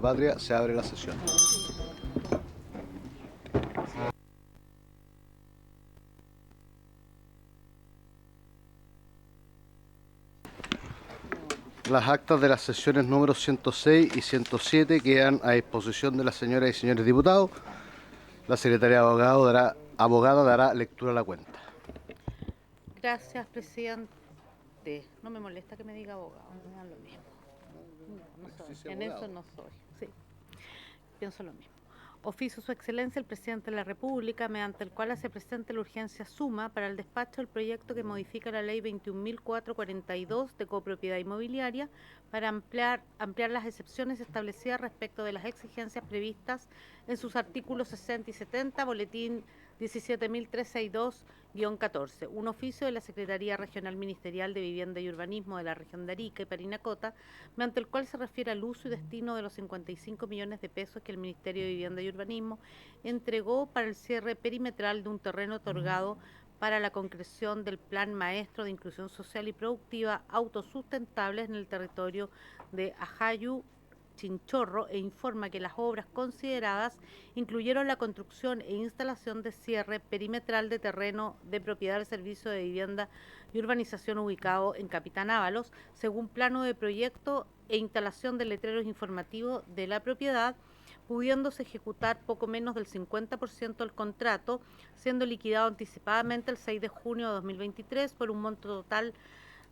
Patria, se abre la sesión. Las actas de las sesiones número 106 y 107 quedan a disposición de las señoras y señores diputados. La secretaria abogada dará lectura a la cuenta. Gracias, presidente. No me molesta que me diga abogado, me dan lo mismo. No soy. En eso no soy. Sí, pienso lo mismo. Oficio Su Excelencia el Presidente de la República, mediante el cual hace presente la urgencia suma para el despacho del proyecto que modifica la Ley 21.442 de copropiedad inmobiliaria para ampliar las excepciones establecidas respecto de las exigencias previstas en sus artículos 60 y 70, boletín 17.362-14. Un oficio de la Secretaría Regional Ministerial de Vivienda y Urbanismo de la región de Arica y Parinacota, mediante el cual se refiere al uso y destino de los 55 millones de pesos que el Ministerio de Vivienda y Urbanismo entregó para el cierre perimetral de un terreno otorgado para la concreción del Plan Maestro de Inclusión Social y Productiva autosustentable en el territorio de Ajayú, Chinchorro, e informa que las obras consideradas incluyeron la construcción e instalación de cierre perimetral de terreno de propiedad del Servicio de Vivienda y Urbanización ubicado en Capitán Ábalos, según plano de proyecto e instalación de letreros informativos de la propiedad, pudiéndose ejecutar poco menos del 50% del contrato, siendo liquidado anticipadamente el 6 de junio de 2023 por un monto total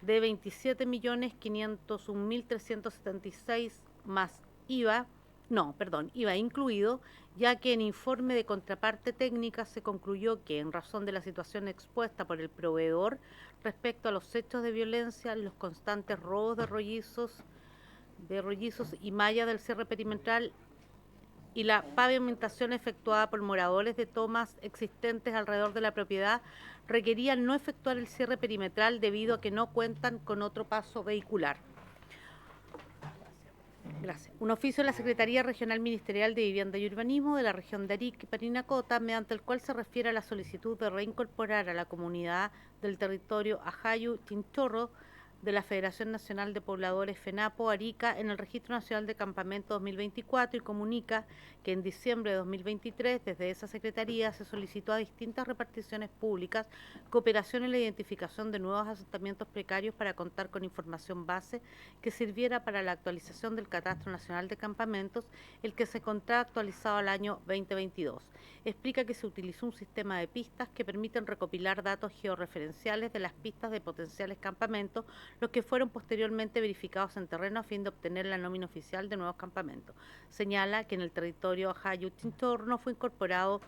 de 27.501.376 más IVA incluido, ya que en informe de contraparte técnica se concluyó que, en razón de la situación expuesta por el proveedor respecto a los hechos de violencia, los constantes robos de rollizos y malla del cierre perimetral y la pavimentación efectuada por moradores de tomas existentes alrededor de la propiedad, requerían no efectuar el cierre perimetral debido a que no cuentan con otro paso vehicular. Gracias. Un oficio de la Secretaría Regional Ministerial de Vivienda y Urbanismo de la región de Arica y Parinacota, mediante el cual se refiere a la solicitud de reincorporar a la comunidad del territorio Ajayú Chinchorro de la Federación Nacional de Pobladores FENAPO Arica en el Registro Nacional de Campamento 2024, y comunica que en diciembre de 2023 desde esa Secretaría se solicitó a distintas reparticiones públicas cooperación en la identificación de nuevos asentamientos precarios para contar con información base que sirviera para la actualización del Catastro Nacional de Campamentos, el que se encontraba actualizado al año 2022. Explica que se utilizó un sistema de pistas que permiten recopilar datos georreferenciales de las pistas de potenciales campamentos, los que fueron posteriormente verificados en terreno a fin de obtener la nómina oficial de nuevos campamentos. Señala que en el territorio Ajayú Chinchorro no fue incorporado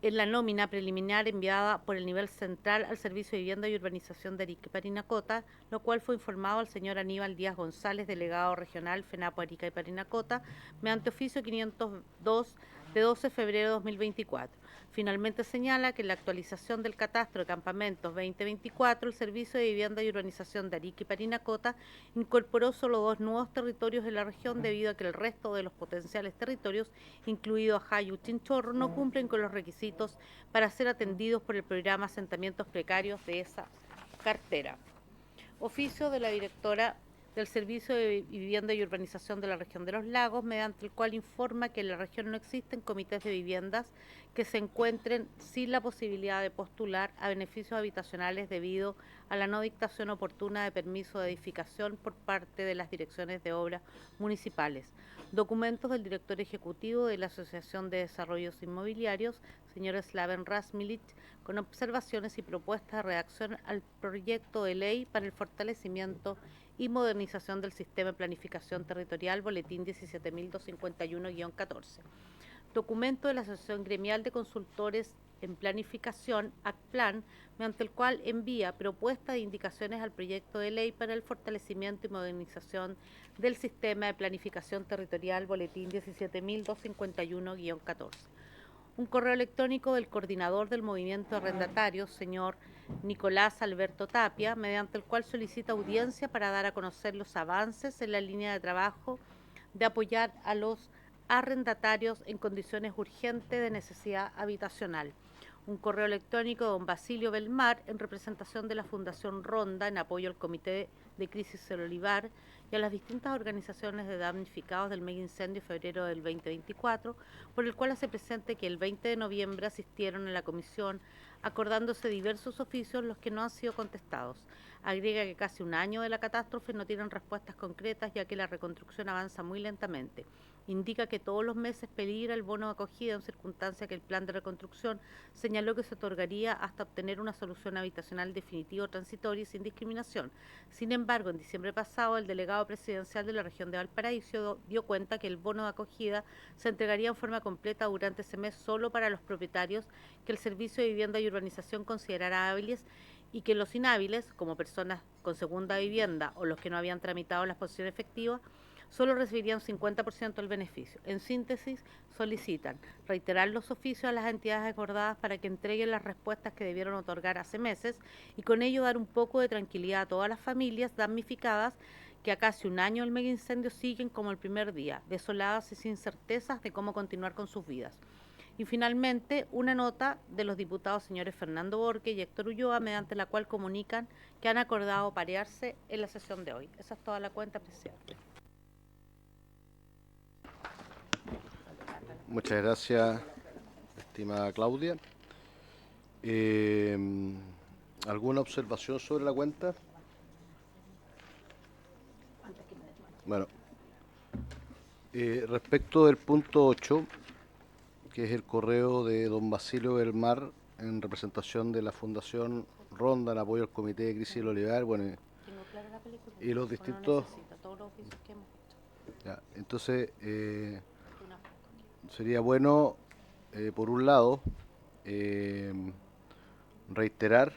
en la nómina preliminar enviada por el nivel central al Servicio de Vivienda y Urbanización de Arica y Parinacota, lo cual fue informado al señor Aníbal Díaz González, delegado regional FENAPO Arica y Parinacota, mediante oficio 502 de 12 de febrero de 2024. Finalmente señala que en la actualización del Catastro de Campamentos 2024, el Servicio de Vivienda y Urbanización de Arica y Parinacota incorporó solo 2 nuevos territorios en la región, debido a que el resto de los potenciales territorios, incluido Ajayú Chinchorro, no cumplen con los requisitos para ser atendidos por el programa Asentamientos Precarios de esa cartera. Oficio de la directora del Servicio de Vivienda y Urbanización de la región de Los Lagos, mediante el cual informa que en la región no existen comités de viviendas que se encuentren sin la posibilidad de postular a beneficios habitacionales debido a la no dictación oportuna de permiso de edificación por parte de las direcciones de obras municipales. Documentos del director ejecutivo de la Asociación de Desarrollos Inmobiliarios, señor Slaven Rasmilich, con observaciones y propuestas de redacción al proyecto de ley para el fortalecimiento y modernización del sistema de planificación territorial, boletín 17.251-14. Documento de la Asociación Gremial de Consultores en Planificación, ACPLAN, mediante el cual envía propuestas e indicaciones al proyecto de ley para el fortalecimiento y modernización del sistema de planificación territorial, boletín 17.251-14. Un correo electrónico del coordinador del movimiento arrendatario, señor Nicolás Alberto Tapia, mediante el cual solicita audiencia para dar a conocer los avances en la línea de trabajo de apoyar a los arrendatarios en condiciones urgentes de necesidad habitacional. un correo electrónico de don Basilio Belmar en representación de la Fundación Ronda en apoyo al Comité de Crisis El Olivar y a las distintas organizaciones de damnificados del mega incendio de febrero del 2024, por el cual hace presente que el 20 de noviembre asistieron a la comisión acordándose diversos oficios los que no han sido contestados. Agrega que casi un año de la catástrofe no tienen respuestas concretas ya que la reconstrucción avanza muy lentamente. Indica que todos los meses peligra el bono de acogida en circunstancia que el plan de reconstrucción señaló que se otorgaría hasta obtener una solución habitacional definitiva o transitoria y sin discriminación. Sin embargo, en diciembre pasado, el delegado presidencial de la región de Valparaíso dio cuenta que el bono de acogida se entregaría en forma completa durante ese mes solo para los propietarios que el Servicio de Vivienda y Urbanización considerara hábiles y que los inhábiles, como personas con segunda vivienda o los que no habían tramitado la exposición efectiva, solo recibirían 50% del beneficio. En síntesis, solicitan reiterar los oficios a las entidades acordadas para que entreguen las respuestas que debieron otorgar hace meses y con ello dar un poco de tranquilidad a todas las familias damnificadas que a casi un año del mega incendio siguen como el primer día, desoladas y sin certezas de cómo continuar con sus vidas. Y finalmente, una nota de los diputados señores Fernando Borque y Héctor Ulloa, mediante la cual comunican que han acordado parearse en la sesión de hoy. Esa es toda la cuenta, presidente. Muchas gracias, estimada Claudia. ¿Alguna observación sobre la cuenta? Bueno, respecto del punto 8, que es el correo de don Basilio Belmar en representación de la Fundación Ronda en apoyo al Comité de Crisis del Olivar, bueno, y los distintos... Ya, entonces, sería bueno, por un lado, reiterar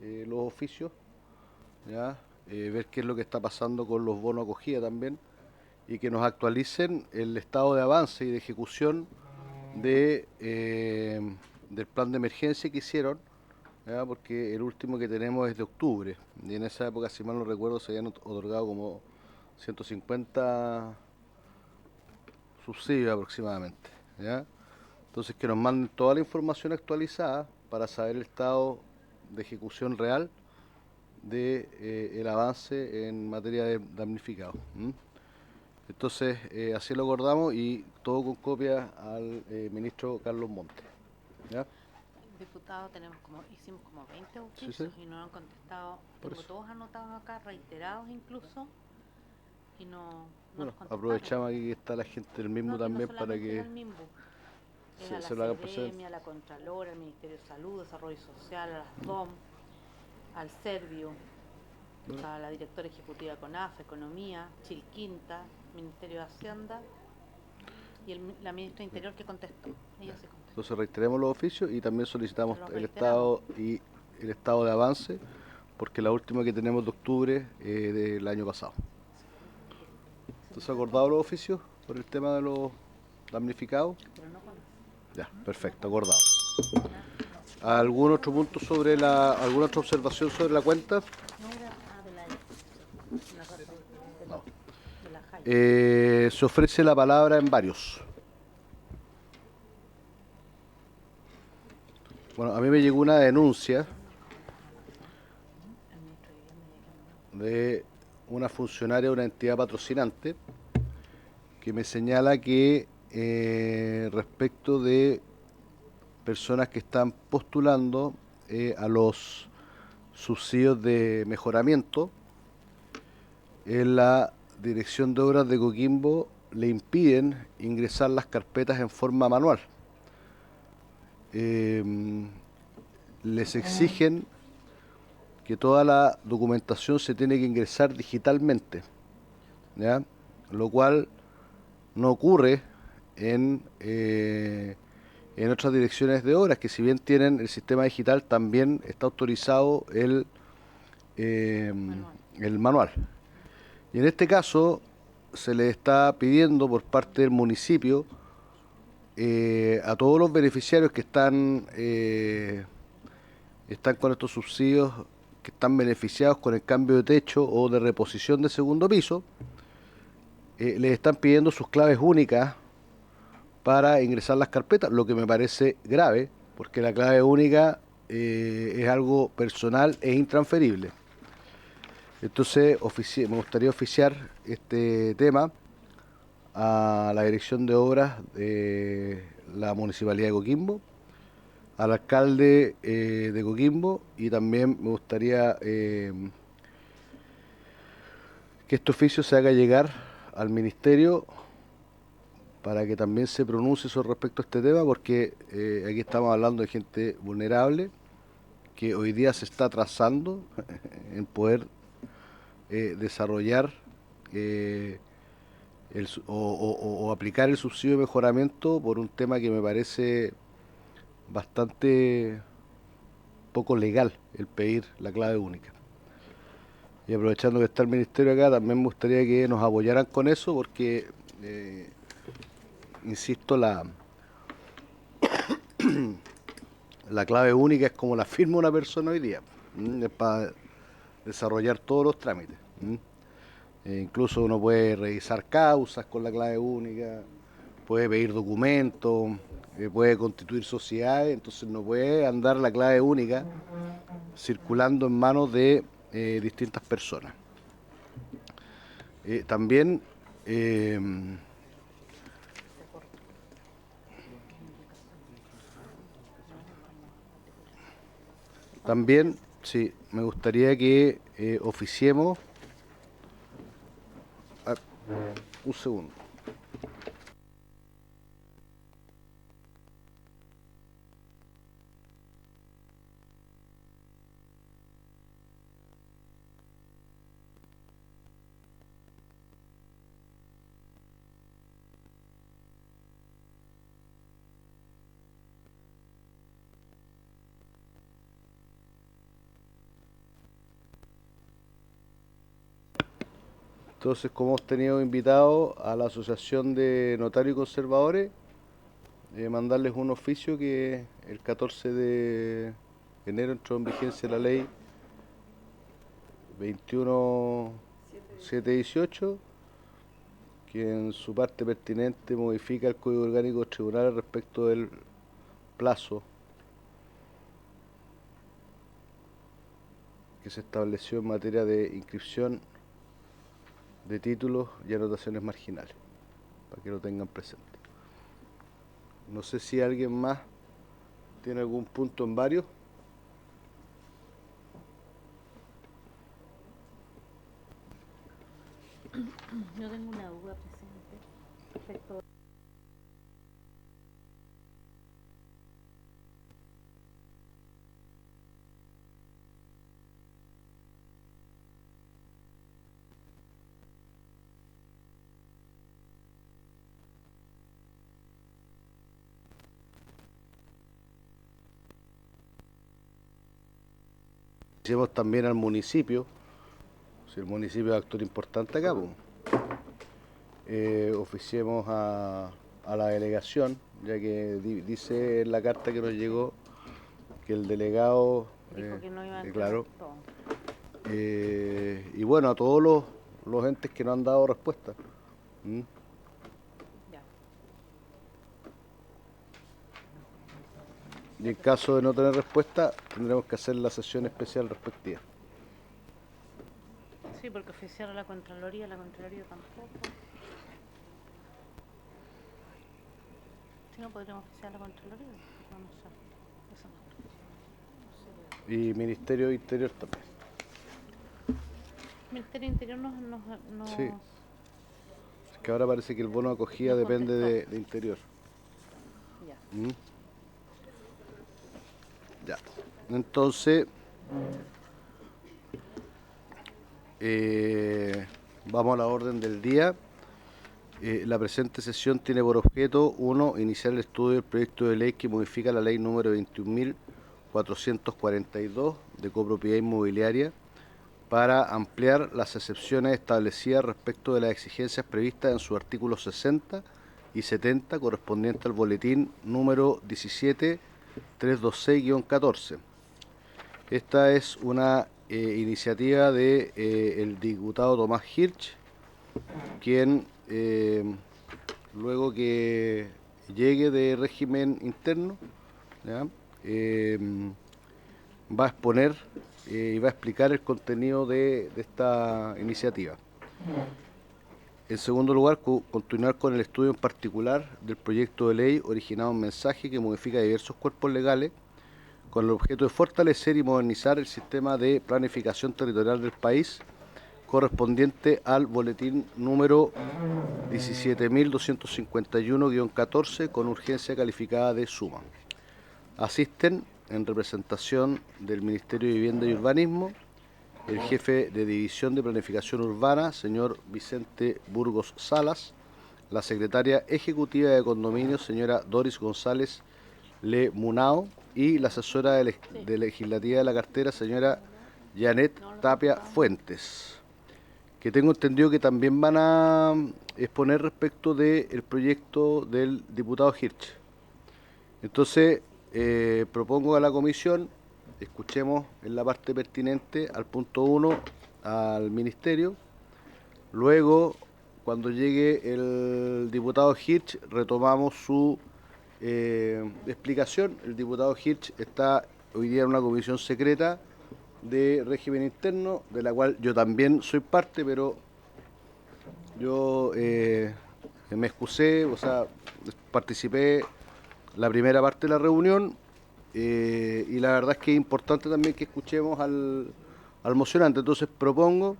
los oficios, ¿ya? Ver qué es lo que está pasando con los bonos acogida también, y que nos actualicen el estado de avance y de ejecución del plan de emergencia que hicieron, ¿ya? Porque el último que tenemos es de octubre, y en esa época, si mal no recuerdo, se habían otorgado como 150 subsidios aproximadamente, ¿ya? Entonces que nos manden toda la información actualizada para saber el estado de ejecución real de el avance en materia de damnificados. Entonces así lo acordamos y todo con copia al ministro Carlos Montes, ¿ya? Diputado, hicimos como 20 oficios, sí. Y no han contestado. Tengo todos anotados acá, reiterados incluso, y no bueno, aprovechamos aquí que está la gente del MIMBU también para que se lo hagan presente. A la Contralora, al Ministerio de Salud, Desarrollo Social, a las DOM, al Servio, a la directora ejecutiva de CONAF, Economía, Chilquinta, Ministerio de Hacienda y la ministra de Interior que contestó. Ella se contestó. Entonces reiteremos los oficios y también solicitamos el estado de avance, porque la última que tenemos de octubre del año pasado. Entonces, ¿acordado los oficios por el tema de los damnificados? Ya, perfecto, acordado. ¿Algún otro punto alguna otra observación sobre la cuenta? No. Se ofrece la palabra en varios. Bueno, a mí me llegó una denuncia de una funcionaria de una entidad patrocinante que me señala que respecto de personas que están postulando a los subsidios de mejoramiento, en la Dirección de Obras de Coquimbo le impiden ingresar las carpetas en forma manual. Les exigen que toda la documentación se tiene que ingresar digitalmente, ¿ya? Lo cual no ocurre en otras direcciones de obras, que si bien tienen el sistema digital, también está autorizado el manual. Y en este caso se le está pidiendo por parte del municipio a todos los beneficiarios que están con estos subsidios, que están beneficiados con el cambio de techo o de reposición de segundo piso, les están pidiendo sus claves únicas para ingresar las carpetas, lo que me parece grave, porque la clave única es algo personal e intransferible. Entonces me gustaría oficiar este tema a la Dirección de Obras de la Municipalidad de Coquimbo, al alcalde de Coquimbo, y también me gustaría que este oficio se haga llegar al Ministerio para que también se pronuncie sobre respecto a este tema, porque aquí estamos hablando de gente vulnerable que hoy día se está atrasando en poder desarrollar o aplicar el subsidio de mejoramiento por un tema que me parece bastante poco legal, el pedir la clave única. Y aprovechando que está el ministerio acá, también me gustaría que nos apoyaran con eso, porque, insisto, la clave única es como la firma una persona hoy día. Es para desarrollar todos los trámites. Incluso uno puede revisar causas con la clave única, puede pedir documentos, puede constituir sociedades, entonces no puede andar la clave única circulando en manos de distintas personas. También sí, me gustaría que oficiemos. Un segundo. Entonces, como hemos tenido invitados a la Asociación de Notarios y Conservadores, mandarles un oficio que el 14 de enero entró en vigencia la ley 21.718, que en su parte pertinente modifica el Código Orgánico de los Tribunales respecto del plazo que se estableció en materia de inscripción de títulos y anotaciones marginales, para que lo tengan presente. No sé si alguien más tiene algún punto en varios. Yo tengo una duda, presidente, respecto. Hicimos también al municipio, si el municipio es actor importante acá, pues. Oficiemos a la delegación, ya que dice en la carta que nos llegó que el delegado Dijo que no iba a claro, todo. Y bueno, a todos los entes que no han dado respuesta. Ya. Y en caso de no tener respuesta, tendremos que hacer la sesión especial respectiva. Sí, porque oficiar a la Contraloría tampoco. Si no, podríamos oficiar a la Contraloría. No sé. Eso no. Y Ministerio de Interior también. Ministerio de Interior no. Sí. Es que ahora parece que el bono de acogida No depende contestó. de Interior. Ya. Ya. Entonces, vamos a la orden del día. La presente sesión tiene por objeto, 1, iniciar el estudio del proyecto de ley que modifica la ley número 21.442 de copropiedad inmobiliaria para ampliar las excepciones establecidas respecto de las exigencias previstas en sus artículos 60 y 70 correspondiente al boletín número 17326-14. Esta es una iniciativa de el diputado Tomás Hirsch, quien luego que llegue de régimen interno, ¿ya?, va a exponer y va a explicar el contenido de esta iniciativa. En segundo lugar, continuar con el estudio en particular del proyecto de ley originado en mensaje que modifica diversos cuerpos legales con el objeto de fortalecer y modernizar el sistema de planificación territorial del país correspondiente al boletín número 17.251-14 con urgencia calificada de suma. Asisten en representación del Ministerio de Vivienda y Urbanismo el jefe de División de Planificación Urbana, señor Vicente Burgos Salas, la secretaria ejecutiva de Condominios, señora Doris González Le Munao, y la asesora de legislativa de la cartera, señora Janet Tapia Fuentes, que tengo entendido que también van a exponer respecto del proyecto del diputado Hirsch. Entonces, propongo a la comisión, escuchemos en la parte pertinente al punto 1 al ministerio, luego cuando llegue el diputado Hirsch retomamos su explicación. El diputado Hirsch está hoy día en una comisión secreta de régimen interno, de la cual yo también soy parte, pero yo me excusé, o sea, participé la primera parte de la reunión y la verdad es que es importante también que escuchemos al mocionante. Entonces propongo...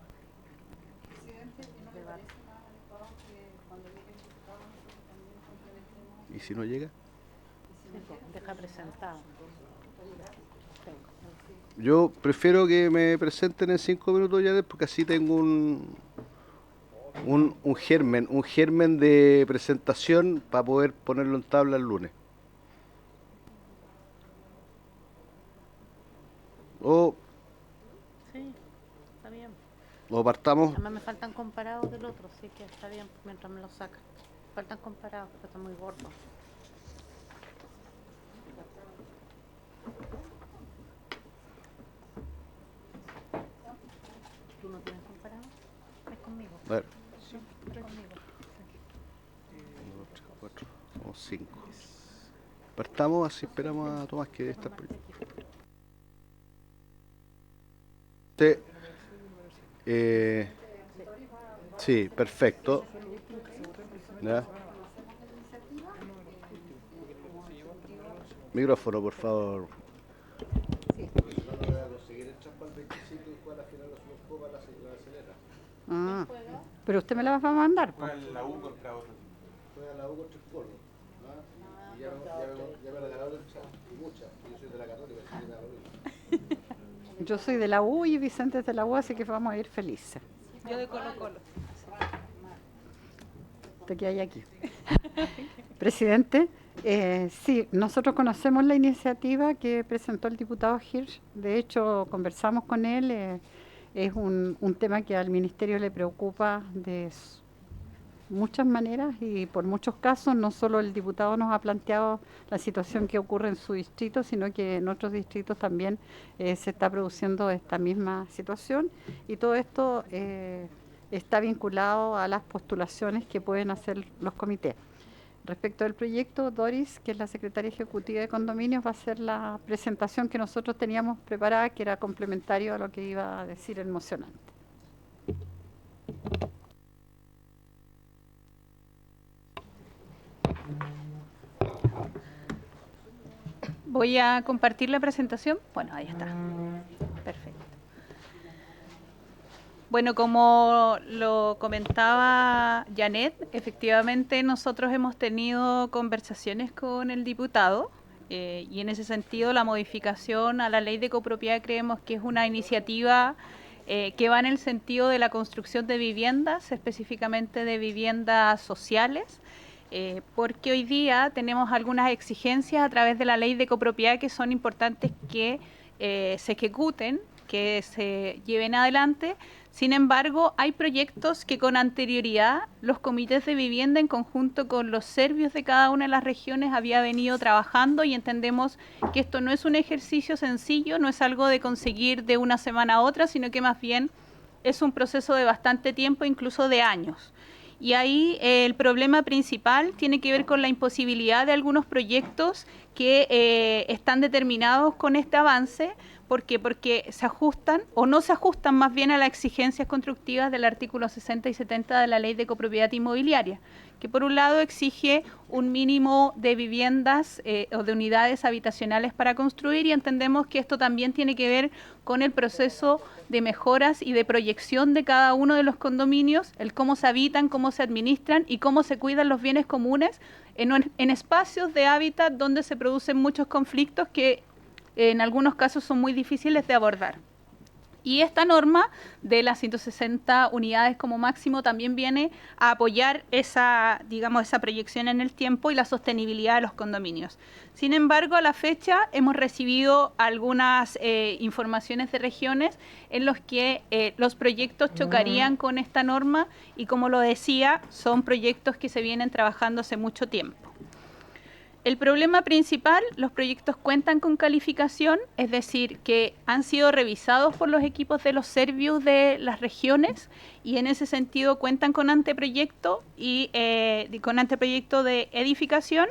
¿Y si no llega? Deja presentado. Yo prefiero que me presenten en 5 minutos ya, porque así tengo un germen de presentación para poder ponerlo en tabla el lunes. Sí, está bien. O partamos. Además me faltan comparados del otro, así que está bien mientras me lo sacan. Faltan comparados, porque está muy gordo. ¿Tú no tienes comparado? Es conmigo. A ver. Sí, es conmigo. 1, 2, 3, 4, somos 5. Partamos, así esperamos a Tomás que está. Sí, perfecto. ¿Ya? Micrófono, por favor. Ah, pero usted me la va a mandar. Juega la U contra otro. Juega la U contra el Colo. Y ya me regalaron el chat. Y muchas. Yo soy de la Católica, así que me da lo mismo. Yo soy de la U y Vicente es de la U, así que vamos a ir felices. Yo de Colo Colo. ¿De qué hay aquí? Presidente, sí, nosotros conocemos la iniciativa que presentó el diputado Hirsch. De hecho, conversamos con él. Es un tema que al ministerio le preocupa de muchas maneras y por muchos casos. No solo el diputado nos ha planteado la situación que ocurre en su distrito, sino que en otros distritos también se está produciendo esta misma situación, y todo esto está vinculado a las postulaciones que pueden hacer los comités. Respecto del proyecto, Doris, que es la secretaria ejecutiva de Condominios, va a hacer la presentación que nosotros teníamos preparada, que era complementario a lo que iba a decir el mocionante. Voy a compartir la presentación. Bueno, ahí está. Perfecto. Bueno, como lo comentaba Janet, efectivamente nosotros hemos tenido conversaciones con el diputado y en ese sentido la modificación a la ley de copropiedad creemos que es una iniciativa que va en el sentido de la construcción de viviendas, específicamente de viviendas sociales, porque hoy día tenemos algunas exigencias a través de la ley de copropiedad que son importantes que se ejecuten, que se lleven adelante. Sin embargo, hay proyectos que con anterioridad los comités de vivienda en conjunto con los servicios de cada una de las regiones había venido trabajando, y entendemos que esto no es un ejercicio sencillo, no es algo de conseguir de una semana a otra, sino que más bien es un proceso de bastante tiempo, incluso de años. y ahí el problema principal tiene que ver con la imposibilidad de algunos proyectos que están determinados con este avance. ¿Por qué? Porque se ajustan o no se ajustan más bien a las exigencias constructivas del artículo 60 y 70 de la Ley de Copropiedad Inmobiliaria, que por un lado exige un mínimo de viviendas o de unidades habitacionales para construir, y entendemos que esto también tiene que ver con el proceso de mejoras y de proyección de cada uno de los condominios, el cómo se habitan, cómo se administran y cómo se cuidan los bienes comunes en espacios de hábitat donde se producen muchos conflictos que en algunos casos son muy difíciles de abordar. Y esta norma de las 160 unidades como máximo también viene a apoyar esa, digamos, esa proyección en el tiempo y la sostenibilidad de los condominios. Sin embargo, a la fecha hemos recibido algunas informaciones de regiones en los que los proyectos chocarían con esta norma y, como lo decía, son proyectos que se vienen trabajando hace mucho tiempo. El problema principal, los proyectos cuentan con calificación, es decir, que han sido revisados por los equipos de los servicios de las regiones y en ese sentido cuentan con anteproyecto y con anteproyecto de edificación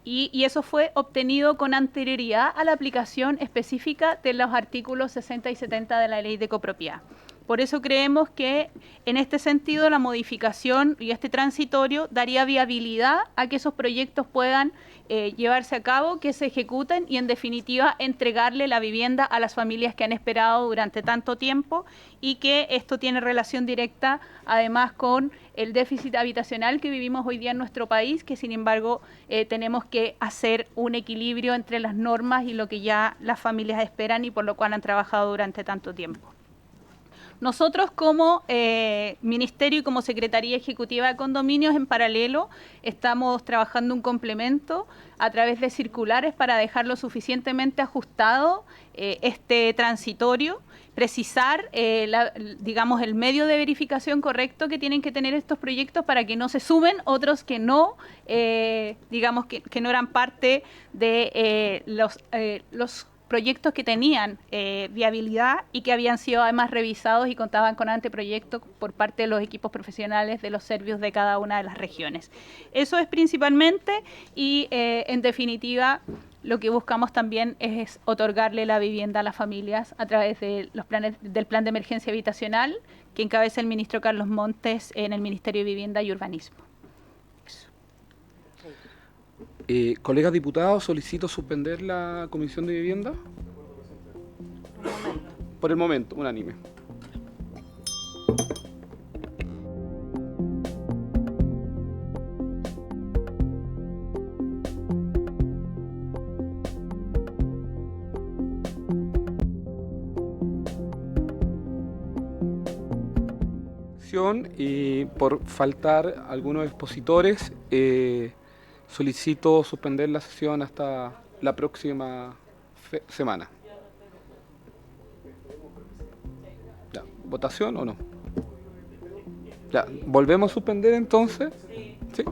y eso fue obtenido con anterioridad a la aplicación específica de los artículos 60 y 70 de la Ley de Copropiedad. Por eso creemos que en este sentido la modificación y este transitorio daría viabilidad a que esos proyectos puedan llevarse a cabo, que se ejecuten y en definitiva entregarle la vivienda a las familias que han esperado durante tanto tiempo, y que esto tiene relación directa además con el déficit habitacional que vivimos hoy día en nuestro país, que sin embargo tenemos que hacer un equilibrio entre las normas y lo que ya las familias esperan y por lo cual han trabajado durante tanto tiempo. Nosotros como Ministerio y como Secretaría Ejecutiva de Condominios, en paralelo, estamos trabajando un complemento a través de circulares para dejarlo suficientemente ajustado este transitorio, precisar, digamos, el medio de verificación correcto que tienen que tener estos proyectos para que no se sumen otros que no, digamos, que no eran parte de los proyectos que tenían viabilidad y que habían sido además revisados y contaban con anteproyectos por parte de los equipos profesionales de los servicios de cada una de las regiones. Eso es principalmente y en definitiva lo que buscamos también es otorgarle la vivienda a las familias a través de los planes del Plan de Emergencia Habitacional que encabeza el ministro Carlos Montes en el Ministerio de Vivienda y Urbanismo. Colegas diputados, solicito suspender la Comisión de Vivienda. Por el momento, unánime. Y por faltar algunos expositores, solicito suspender la sesión hasta la próxima semana. Ya, ¿votación o no? Ya, ¿volvemos a suspender entonces? Sí.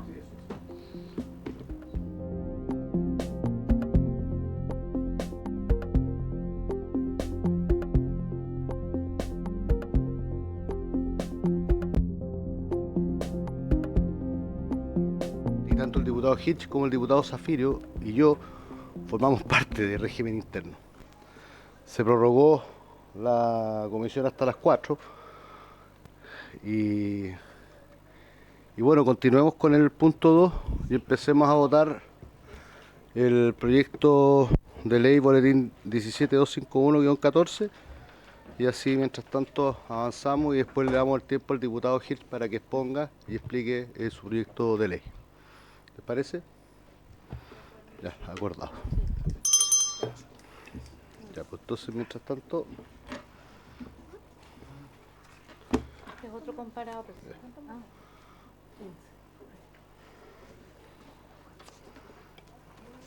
Tanto el diputado Hitch como el diputado Zafirio y yo formamos parte del régimen interno. Se prorrogó la comisión hasta las 4 y bueno, continuemos con el punto 2 y empecemos a votar el proyecto de ley boletín 17251-14 y así mientras tanto avanzamos y después le damos el tiempo al diputado Hitch para que exponga y explique su proyecto de ley. ¿Les parece? Ya, acordado. Ya, pues entonces, mientras tanto... Este es otro comparado, presidente.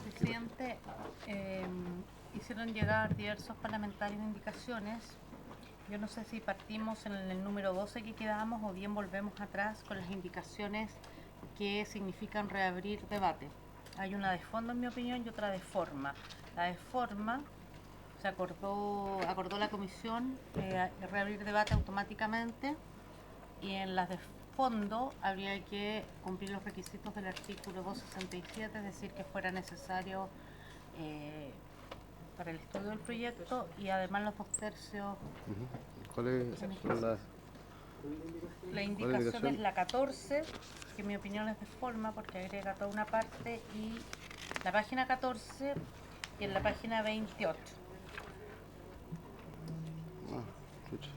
Presidente, hicieron llegar diversos parlamentarios indicaciones. Yo no sé si partimos en el número 12 que quedamos o bien volvemos atrás con las indicaciones que significan reabrir debate. Hay una de fondo, en mi opinión, y otra de forma. La de forma, se acordó la comisión reabrir debate automáticamente, y en las fondo habría que cumplir los requisitos del artículo 267, es decir, que fuera necesario para el estudio del proyecto y además los 2/3. ¿Cuáles son las...? La indicación es la 14, que en mi opinión es de forma porque agrega toda una parte, y la página 14 y en la página 28. Ah, chucha.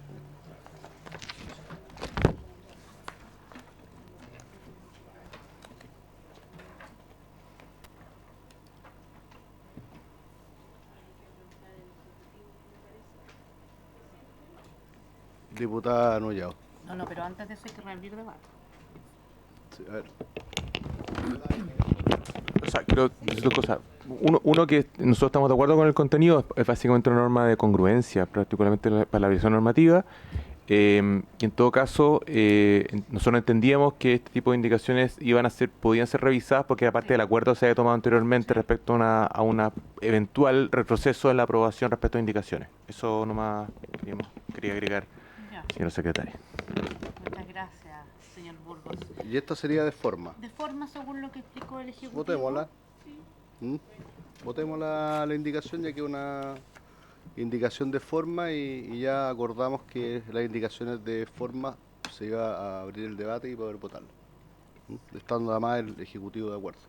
Diputada Nullao. No, pero antes de eso hay que reabrir debate. Sí, a ver. O sea, quiero decir dos cosas. Uno, que nosotros estamos de acuerdo con el contenido, es básicamente una norma de congruencia, particularmente para la visión normativa. Y en todo caso, nosotros entendíamos que este tipo de indicaciones podían ser revisadas porque aparte del acuerdo se había tomado anteriormente respecto a una eventual retroceso en la aprobación respecto a indicaciones. Eso nomás quería agregar, Ya. señor secretario. Muchas gracias, señor Burgos. Y esto sería de forma. De forma, según lo que explicó el Ejecutivo. Votémosla. Votemos la indicación, ya que es una indicación de forma y ya acordamos que las indicaciones de forma se iba a abrir el debate y poder votarlo. Estando además el Ejecutivo de acuerdo.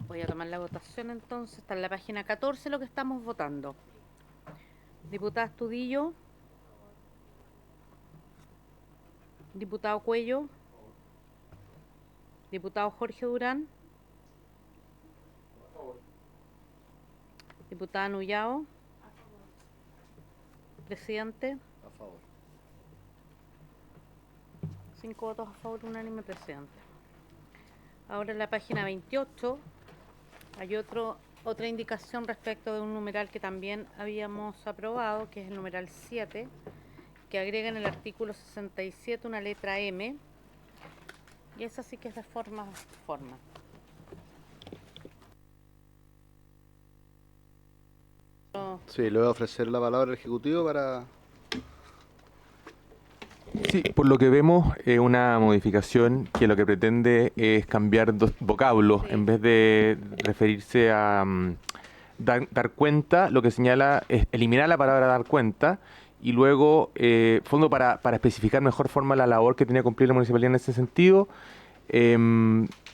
Voy a tomar la votación entonces. Está en la página 14 lo que estamos votando. Diputada Astudillo. Diputado Cuello. Diputado Jorge Durán. Diputada Nullao. Presidente. A favor. 5 votos a favor, unánime, presidente. Ahora en la página 28 hay otra indicación respecto de un numeral que también habíamos aprobado, que es el numeral 7, que agrega en el artículo 67 una letra M, y esa sí que es de forma. Sí, le voy a ofrecer la palabra al Ejecutivo para... Sí, por lo que vemos es una modificación que lo que pretende es cambiar dos vocablos. Sí. En vez de referirse a dar cuenta, lo que señala es eliminar la palabra dar cuenta y luego, fondo para especificar mejor forma la labor que tenía que cumplir la municipalidad en ese sentido.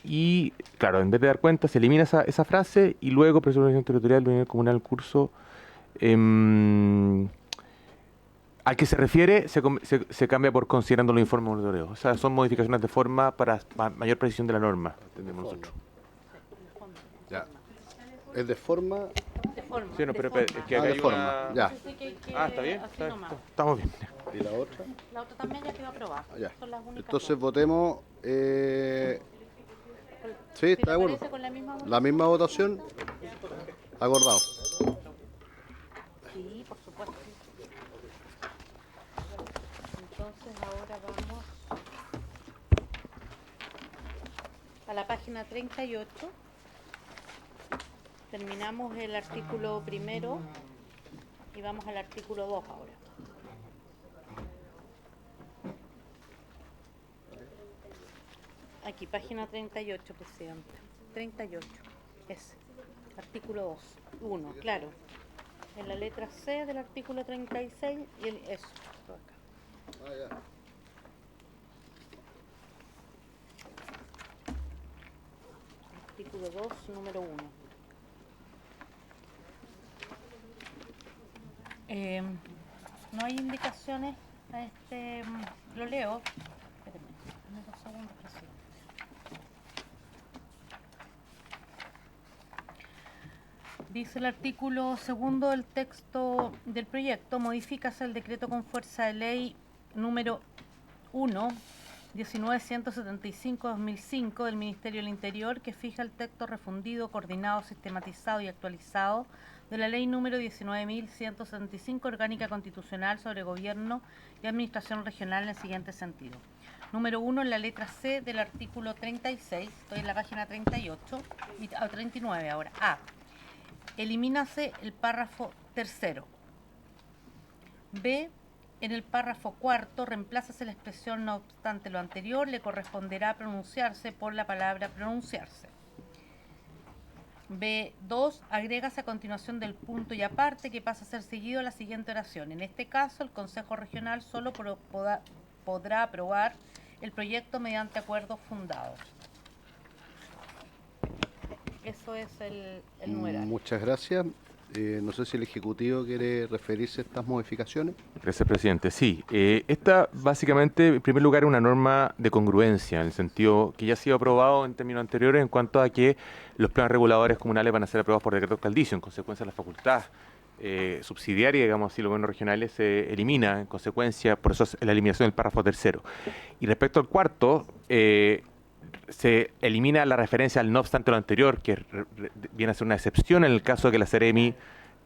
Y claro, en vez de dar cuenta se elimina esa frase y luego presupuestación territorial del nivel comunal curso al que se refiere se cambia por considerando los informes monitoreos. O sea, son modificaciones de forma para mayor precisión de la norma, entendemos nosotros. Ya. Es de forma... De forma. Sí, no, pero es que acá de hay forma. una... Ya. Sí, que está bien, así nomás. estamos bien. ¿Y la otra? La otra también ya quedó aprobada. Ah, ya. Son las únicas Entonces dos. votemos... Sí, está de acuerdo. ¿Te parece con la misma La misma votación. Acordado. Sí, por supuesto. Entonces ahora vamos a la página 38. Terminamos el artículo primero y vamos al artículo 2 ahora. Aquí, página 38, presidente. 38. Ese. Artículo 2. 1, claro. En la letra C del artículo 36 y eso. Todo acá. Artículo 2, número 1. No hay indicaciones a este. Lo leo. Espérenme, dame 2 segundos, presidente. Dice el artículo segundo del texto del proyecto: modifícase el decreto con fuerza de ley número 1, 1975-2005 del Ministerio del Interior, que fija el texto refundido, coordinado, sistematizado y actualizado de la ley número 19.175, orgánica constitucional sobre gobierno y administración regional en el siguiente sentido. Número 1, en la letra C del artículo 36, estoy en la página 38, y 39 ahora. A. Elimínase el párrafo tercero. B. En el párrafo cuarto, reemplázase la expresión no obstante lo anterior, le corresponderá pronunciarse por la palabra pronunciarse. B2, agrégase a continuación del punto y aparte que pasa a ser seguido a la siguiente oración. En este caso, el Consejo Regional solo podrá aprobar el proyecto mediante acuerdos fundados. Eso es el numeral. Muchas gracias. No sé si el Ejecutivo quiere referirse a estas modificaciones. Gracias, presidente. Sí, esta básicamente, en primer lugar, es una norma de congruencia, en el sentido que ya ha sido aprobado en términos anteriores en cuanto a que los planes reguladores comunales van a ser aprobados por decreto alcaldicio. En consecuencia, la facultad subsidiaria, digamos así, los gobiernos regionales se elimina, en consecuencia, por eso es la eliminación del párrafo tercero. Y respecto al cuarto, se elimina la referencia al no obstante lo anterior, que viene a ser una excepción en el caso de que la Seremi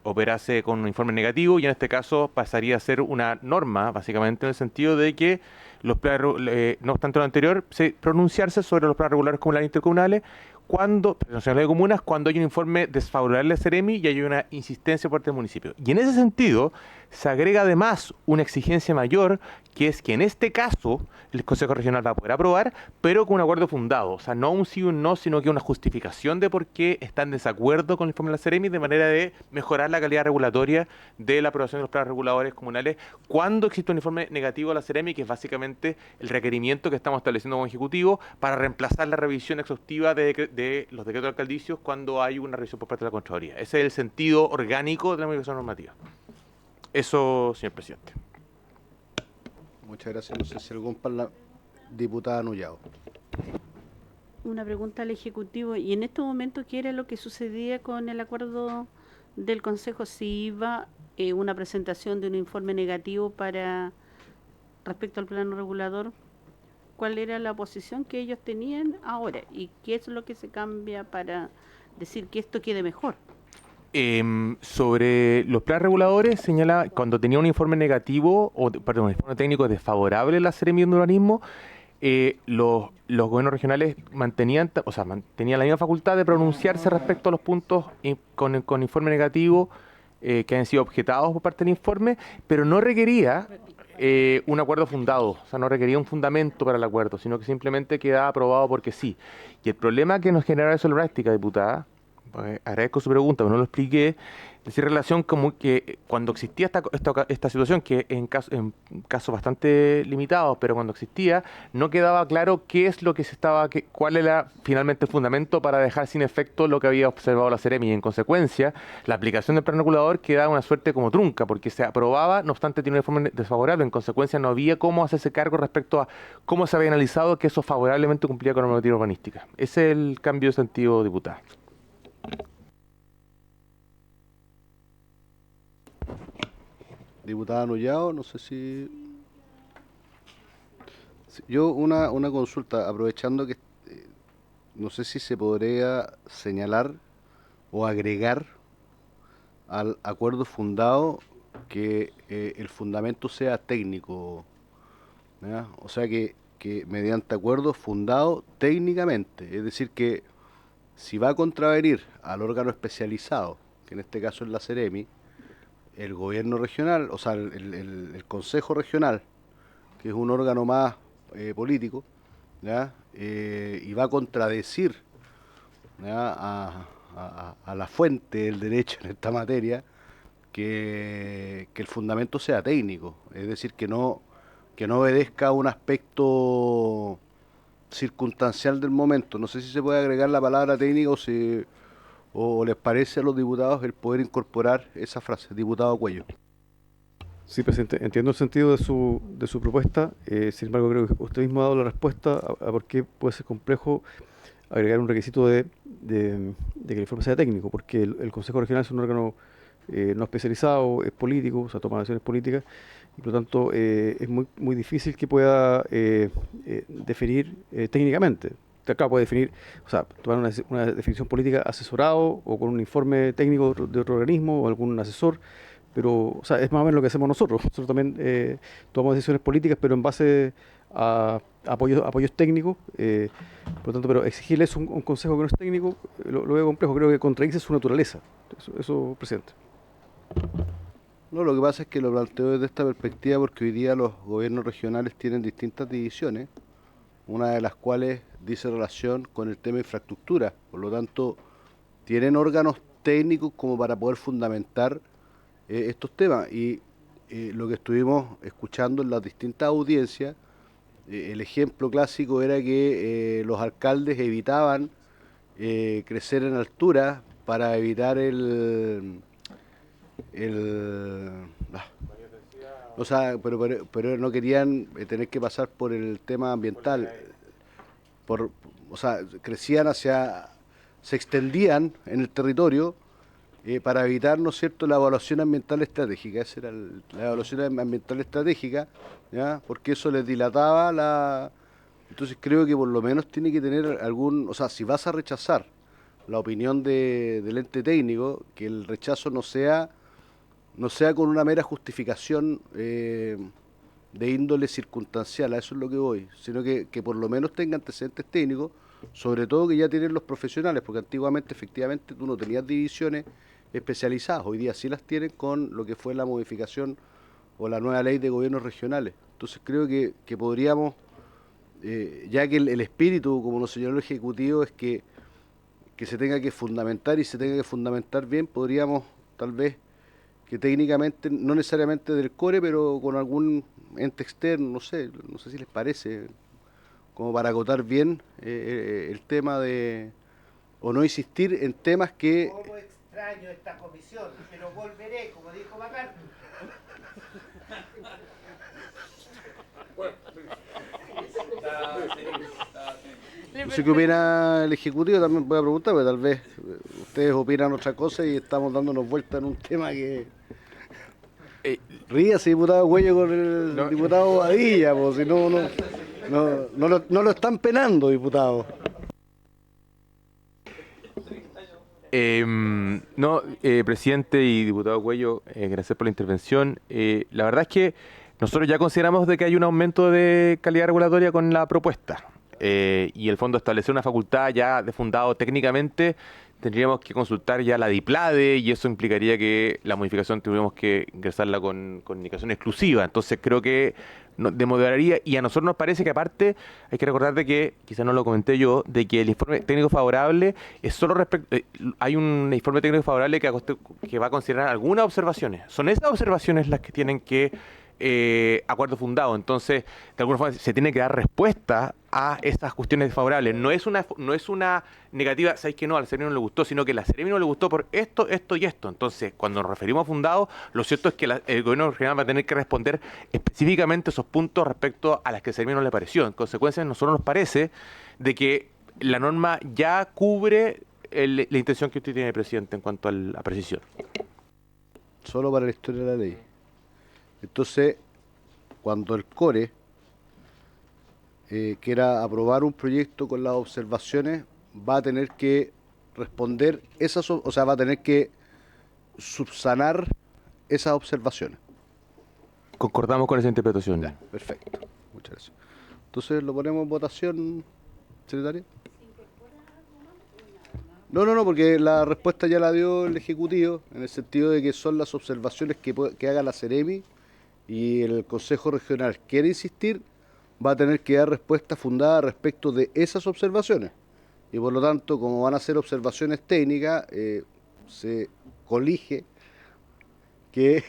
operase con un informe negativo, y en este caso pasaría a ser una norma, básicamente en el sentido de que los planes, no obstante lo anterior, pronunciarse sobre los planes regulares comunales e intercomunales cuando hay un informe desfavorable a Seremi y hay una insistencia por parte del municipio. Y en ese sentido, se agrega además una exigencia mayor, que es que en este caso el Consejo Regional va a poder aprobar, pero con un acuerdo fundado. O sea, no un sí o un no, sino que una justificación de por qué está en desacuerdo con el informe de la Seremi, de manera de mejorar la calidad regulatoria de la aprobación de los planes reguladores comunales cuando existe un informe negativo a la Seremi, que es básicamente el requerimiento que estamos estableciendo como Ejecutivo para reemplazar la revisión exhaustiva de los decretos alcaldicios cuando hay una revisión por parte de la Contraloría. Ese es el sentido orgánico de la modificación normativa. Eso, señor presidente. Muchas gracias. No sé si algún diputada Nullado. Una pregunta al Ejecutivo. ¿Y en este momento qué era lo que sucedía con el acuerdo del Consejo? Si iba una presentación de un informe negativo respecto al plano regulador, ¿cuál era la posición que ellos tenían ahora? ¿Y qué es lo que se cambia para decir que esto quede mejor? Sobre los planes reguladores, señala cuando tenía un informe negativo, un informe técnico desfavorable a la Seremi de Urbanismo, los gobiernos regionales tenían la misma facultad de pronunciarse respecto a los puntos con informe negativo que han sido objetados por parte del informe, pero no requería un acuerdo fundado, o sea, no requería un fundamento para el acuerdo, sino que simplemente quedaba aprobado porque sí. Y el problema que nos genera eso en la práctica, diputada, agradezco su pregunta, pero no lo expliqué, es decir, relación como que cuando existía esta situación, que en casos bastante limitados, pero cuando existía, no quedaba claro qué es lo que cuál era finalmente el fundamento para dejar sin efecto lo que había observado la Seremi, y en consecuencia, la aplicación del plan regulador quedaba una suerte como trunca, porque se aprobaba, no obstante tiene un informe desfavorable, en consecuencia no había cómo hacerse cargo respecto a cómo se había analizado que eso favorablemente cumplía con la normativa urbanística. Ese es el cambio de sentido, diputada. Diputada Nullado, no sé si... Yo una consulta, aprovechando que no sé si se podría señalar o agregar al acuerdo fundado que el fundamento sea técnico, ¿ya? O sea que mediante acuerdo fundado técnicamente, es decir que si va a contravenir al órgano especializado, que en este caso es la Seremi, el gobierno regional, o sea, el Consejo Regional, que es un órgano más político, ¿ya? Y va a contradecir, ¿ya? a la fuente del derecho en esta materia, que el fundamento sea técnico, es decir, que no obedezca a un aspecto circunstancial del momento. No sé si se puede agregar la palabra técnica o les parece a los diputados el poder incorporar esa frase. Diputado Cuello. Sí, presidente, entiendo el sentido de su propuesta, sin embargo creo que usted mismo ha dado la respuesta a por qué puede ser complejo agregar un requisito de que el informe sea técnico, porque el Consejo Regional es un órgano no especializado, es político, o sea, toma decisiones políticas, y por lo tanto es muy difícil que pueda definir técnicamente. Acá puede definir, o sea, tomar una definición política asesorado o con un informe técnico de otro organismo o algún asesor, pero o sea, es más o menos lo que hacemos nosotros. Nosotros también tomamos decisiones políticas, pero en base a apoyos técnicos. Por lo tanto, pero exigirles un consejo que no es técnico, lo veo complejo, creo que contradice su naturaleza. Eso, presidente. No, lo que pasa es que lo planteo desde esta perspectiva porque hoy día los gobiernos regionales tienen distintas divisiones, una de las cuales dice relación con el tema de infraestructura. Por lo tanto, tienen órganos técnicos como para poder fundamentar estos temas. Y lo que estuvimos escuchando en las distintas audiencias, el ejemplo clásico era que los alcaldes evitaban crecer en altura para evitar el o sea, pero no querían tener que pasar por el tema ambiental. O sea, se extendían en el territorio para evitar, ¿no es cierto?, la evaluación ambiental estratégica. Esa era la evaluación ambiental estratégica, ¿ya? Porque eso les dilataba la... Entonces creo que por lo menos tiene que tener o sea, si vas a rechazar la opinión del ente técnico, que el rechazo no sea con una mera justificación de índole circunstancial, a eso es lo que voy, sino que por lo menos tenga antecedentes técnicos, sobre todo que ya tienen los profesionales, porque antiguamente efectivamente tú no tenías divisiones especializadas, hoy día sí las tienen con lo que fue la modificación o la nueva ley de gobiernos regionales. Entonces creo que podríamos, ya que el espíritu, como nos señaló el Ejecutivo, es que se tenga que fundamentar y se tenga que fundamentar bien, podríamos tal vez que técnicamente, no necesariamente del CORE, pero con algún ente externo, no sé si les parece, como para acotar bien el tema de, o no insistir en temas que... ¿Cómo extraño esta comisión? Pero volveré, como dijo McCarthy. No sé qué opina el Ejecutivo, también voy a preguntar, porque tal vez ustedes opinan otra cosa y estamos dándonos vuelta en un tema que... Ríase, diputado Cuello, con el diputado Badilla, pues, si no lo están penando, diputado. Presidente y diputado Cuello, gracias por la intervención. La verdad es que nosotros ya consideramos de que hay un aumento de calidad regulatoria con la propuesta. Y el fondo establecer una facultad ya de fundado técnicamente, tendríamos que consultar ya la DIPLADE y eso implicaría que la modificación tendríamos que ingresarla con indicación exclusiva. Entonces creo que demoraría, y a nosotros nos parece que aparte hay que recordar de que, quizás no lo comenté yo, de que el informe técnico favorable es solo hay un informe técnico favorable que va a considerar algunas observaciones. Son esas observaciones las que tienen que acuerdo fundado. Entonces, de alguna forma se tiene que dar respuesta a estas cuestiones favorables. No es una negativa, sabéis que no, al Seremi no le gustó, sino que a la Seremi no le gustó por esto, esto y esto. Entonces, cuando nos referimos a fundado, lo cierto es que el gobierno regional va a tener que responder específicamente esos puntos respecto a las que al Seremi no le pareció. En consecuencia, a nosotros nos parece de que la norma ya cubre la intención que usted tiene, presidente, en cuanto a la precisión. Solo para la historia de la ley. Entonces, cuando el CORE quiera aprobar un proyecto con las observaciones, va a tener que responder o sea, va a tener que subsanar esas observaciones. Concordamos con esa interpretación. Ya, perfecto. Muchas gracias. Entonces, ¿lo ponemos en votación, secretaria? No, porque la respuesta ya la dio el Ejecutivo, en el sentido de que son las observaciones que haga la Seremi, y el Consejo Regional quiere insistir, va a tener que dar respuesta fundada respecto de esas observaciones. Y por lo tanto, como van a ser observaciones técnicas, se colige que...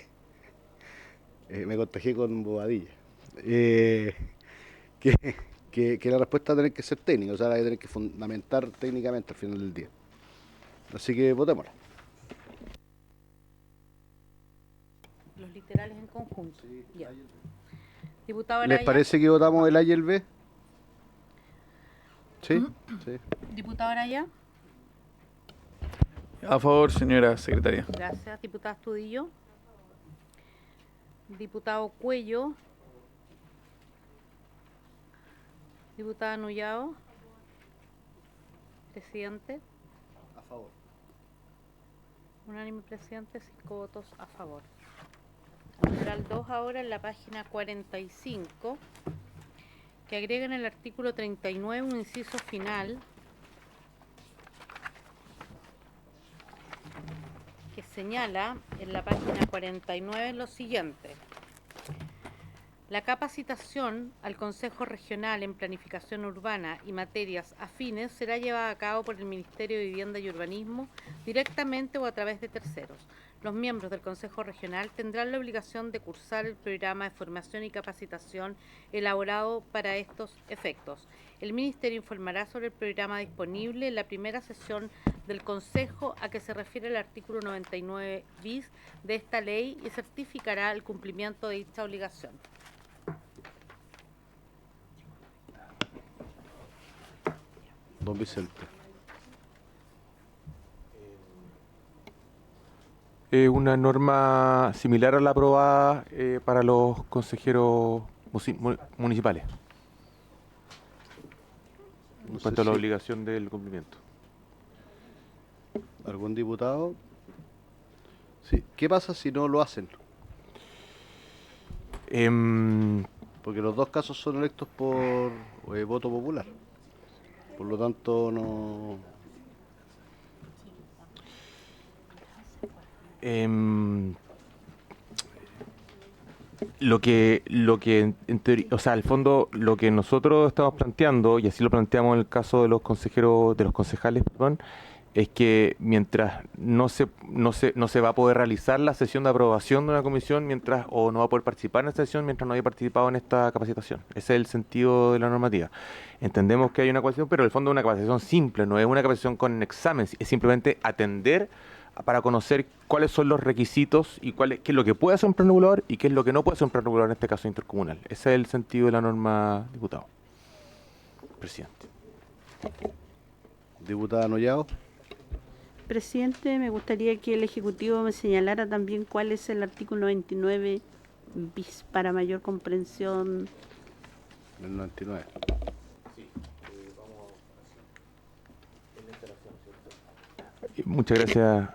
me contagié con bobadilla. Que la respuesta va a tener que ser técnica, o sea, la va a tener que fundamentar técnicamente al final del día. Así que votémosla. Los literales en conjunto. Ya. Diputado ¿Les Araya. parece que votamos el A y el B? ¿Sí? Sí. Diputado Araya. A favor, señora secretaria. Gracias. Diputada Astudillo. Diputado Cuello. Diputada Nullao. Presidente. A favor. Unánime presidente, 5 votos a favor. Numeral 2 ahora en la página 45, que agrega en el artículo 39 un inciso final que señala en la página 49 lo siguiente. La capacitación al Consejo Regional en Planificación Urbana y materias afines será llevada a cabo por el Ministerio de Vivienda y Urbanismo directamente o a través de terceros. Los miembros del Consejo Regional tendrán la obligación de cursar el programa de formación y capacitación elaborado para estos efectos. El Ministerio informará sobre el programa disponible en la primera sesión del Consejo a que se refiere el artículo 99 bis de esta ley y certificará el cumplimiento de dicha obligación. Don Vicente. Una norma similar a la aprobada para los consejeros municipales. En cuanto a la obligación del cumplimiento. ¿Algún diputado? Sí. ¿Qué pasa si no lo hacen? Porque los dos casos son electos por voto popular. Por lo tanto, no... Lo que en teoría, o sea, al fondo, lo que nosotros estamos planteando, y así lo planteamos en el caso de los concejales, perdón, es que mientras no se va a poder realizar la sesión de aprobación de una comisión o no va a poder participar en esta sesión mientras no haya participado en esta capacitación. Ese es el sentido de la normativa. Entendemos que hay una capacitación, pero en el fondo es una capacitación simple, no es una capacitación con examen, es simplemente atender para conocer cuáles son los requisitos y qué es lo que puede hacer un plan regulador y qué es lo que no puede hacer un plan regulador en este caso intercomunal. Ese es el sentido de la norma, diputado. Presidente. Diputada Nollado. Presidente, me gustaría que el Ejecutivo me señalara también cuál es el artículo 99 bis para mayor comprensión. El 99. Muchas gracias,